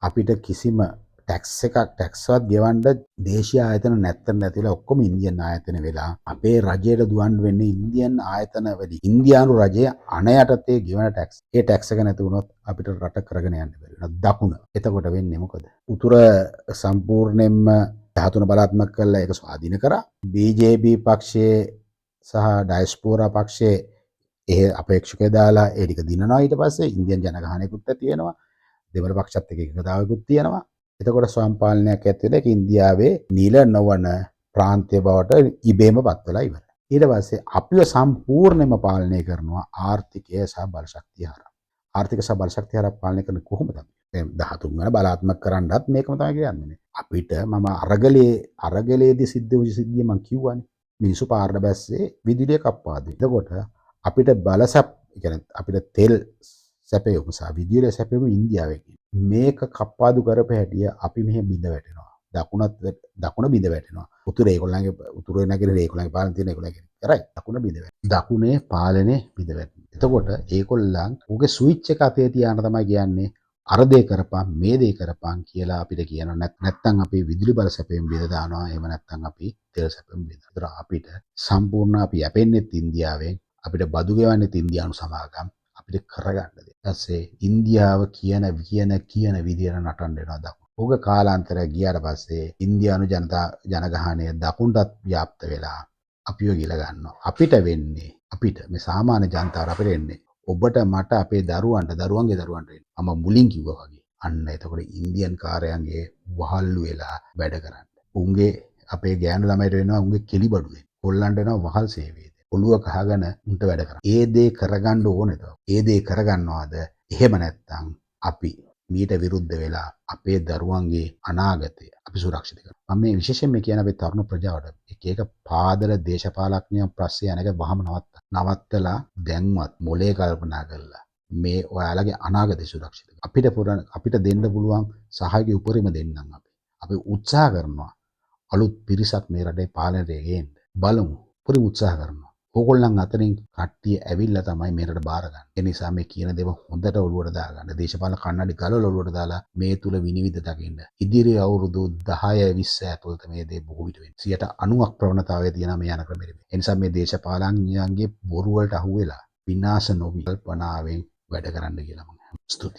Speaker 1: අපිට කිසිම ටැක්ස්වත් ගෙවන්න දේශීය ආයතන නැතිලා ඔක්කොම ඉන්දියන් ආයතන වෙලා අපේ රජයට දුවන්න වෙන්නේ ඉන්දියන් ආයතන වලින්. ඉන්දියානු රජය අණ යටතේ ගෙවන ටැක්ස්. ඒ ටැක්ස් එක නැති වුණොත් අපිට රට කරගෙන යන්න බැරි වෙනවා. දකුණ. එතකොට වෙන්නේ මොකද? උතුර සම්පූර්ණයෙන්ම 13 බලාත්මක කරලා ඒක ස්වාධීන කරා. BJP පක්ෂයේ සහ ඩයස්පෝරා පක්ෂයේ ඒ අපේක්ෂකය දාලා ඒ ටික දිනනවා. ඊට පස්සේ ඉන්දියන් ජනගහනයකුත් ඇති වෙනවා. දෙමළ පක්ෂත් එක්ක එකතාවකුත් තියෙනවා. එතකොට ස්වයංපාලනයක් ඇති වෙලා ඒක ඉන්දියාවේ නිල නොවන ප්‍රාන්තය බවට ඉබේම පත් වෙලා ඉවරයි. ඊට පස්සේ අපිව සම්පූර්ණයෙන්ම පාලනය කරනවා ආර්ථිකය සහ බලශක්තිය හරහා. ආර්ථික සහ බලශක්තිය හරහා පාලනය කරන්නේ කොහොමද? දැන් 13 වෙනි බලාත්මක කරන්නත් මේකම තමයි කියන්නේ. අපිට මම අරගලයේදී සිද්ධ වූ සිද්ධිය මම කිව්වනේ. මිනිස්සු පාරට බැස්සේ විදුලිය කප්පා දෙයි. එතකොට අපිට කියන්නේ අපිට තෙල් සැපයුම සහ විදුලිය සැපයුම ඉන්දියාවේ මේක කප්පාදු කරපු හැටිය අපි මෙහෙ බිඳ වැටෙනවා. දකුණ බිඳ වැටෙනවා. උතුරේ ඒගොල්ලන්ගේ උතුරේ නැගෙනහිර ඒගොල්ලන්ගේ පාලන තියෙන ඒගොල්ලන්ගේ කරයි. දකුණ බිඳ වැටෙනවා. දකුණේ පාලනේ බිඳ වැටෙනවා. එතකොට ඒගොල්ලන් උගේ ස්විච් එක අතේ තියාන තමයි කියන්නේ අර දේ කරපන් මේ දේ කරපන් කියලා අපිට කියනවා. නැත්නම් අපි විදුලි බල සැපයුම් බිඳ දානවා. එහෙම නැත්නම් අපි තෙල් සැපයුම් බිඳ දානවා. අපිට සම්පූර්ණ අපි යැපෙන්නෙත් ඉන්දියාවෙන්. අපිට බදු ගෙවන්නෙත් ඉන්දියානු සමාගම්. අපිට කරගන්න දෙයක්. ඊපස්සේ ඉන්දියාව කියන විදියට නටන්න වෙනවා දකුණ. ඕක කාලාන්තරයක් ගියාට පස්සේ ඉන්දියානු ජනගහනය දකුණටත් ව්‍යාප්ත වෙලා අපිව ගිල ගන්නවා. අපිට මේ සාමාන්‍ය ජනතාවට අපිට එන්නේ ඔබට මට අපේ දරුවන්ගේ දරුවන්ට මම මුලින් කිව්වා වගේ. අන්න එතකොට ඉන්දියන් කාර්යයන්ගේ වහල්ලු වෙලා වැඩ කරන්න. උන්ගේ අපේ ගෑනු ළමයිට වෙනවා උන්ගේ කෙලිබඩුවේ. කොල්ලන්ට වෙනවා වහල් සේවයේ. ඔළුව කහගෙන උන්ට වැඩ කරා. ඒ දේ කරගන්න ඕනේද? ඒ දේ කරගන්නවද? එහෙම නැත්නම් අපි මීට විරුද්ධ වෙලා අපේ දරුවන්ගේ අනාගතය අපි සුරක්ෂිත කරනවා. මම මේ විශේෂයෙන් කියන අපේ තරුණ ප්‍රජාවට එක පාදල දේශපාලඥයන් ප්‍රශ්නේ යන එක වහම නවත්තලා දැන්වත් මොලේ කල්පනා කරලා මේ ඔයාලගේ අනාගතය සුරක්ෂිත කරගන්න. අපිට දෙන්න පුළුවන් සහායක උපරිම දෙන්නම් අපි උත්සාහ කරනවා. අලුත් පිරිසක් මේ රටේ පාලනයට ගේන්න බලමු. උපරිම උත්සාහ කරනවා. ඕගොල්ලන් අතරින් කට්ටිය ඇවිල්ලා තමයි මේකට බාර ගන්න. ඒ නිසා මේ කියන දේව හොඳට ඔළුවට දාගන්න. දේශපාලන කන්නඩි ගලවලා ඔළුවට දාලා මේ තුල විනිවිද දකින්න. ඉදිරි අවුරුදු 10 20 ඇතුළත මේ දේ බොහෝ විට වෙන්නේ. 90ක් ප්‍රවණතාවය තියෙනවා මේ යන ක්‍රමෙට. ඒ නිසා මේ දේශපාලඥයන්ගේ බොරු වලට අහු වෙලා විනාශ නොවි කල්පනාවෙන් වැඩ කරන්න කියලා මම ස්තුතියි.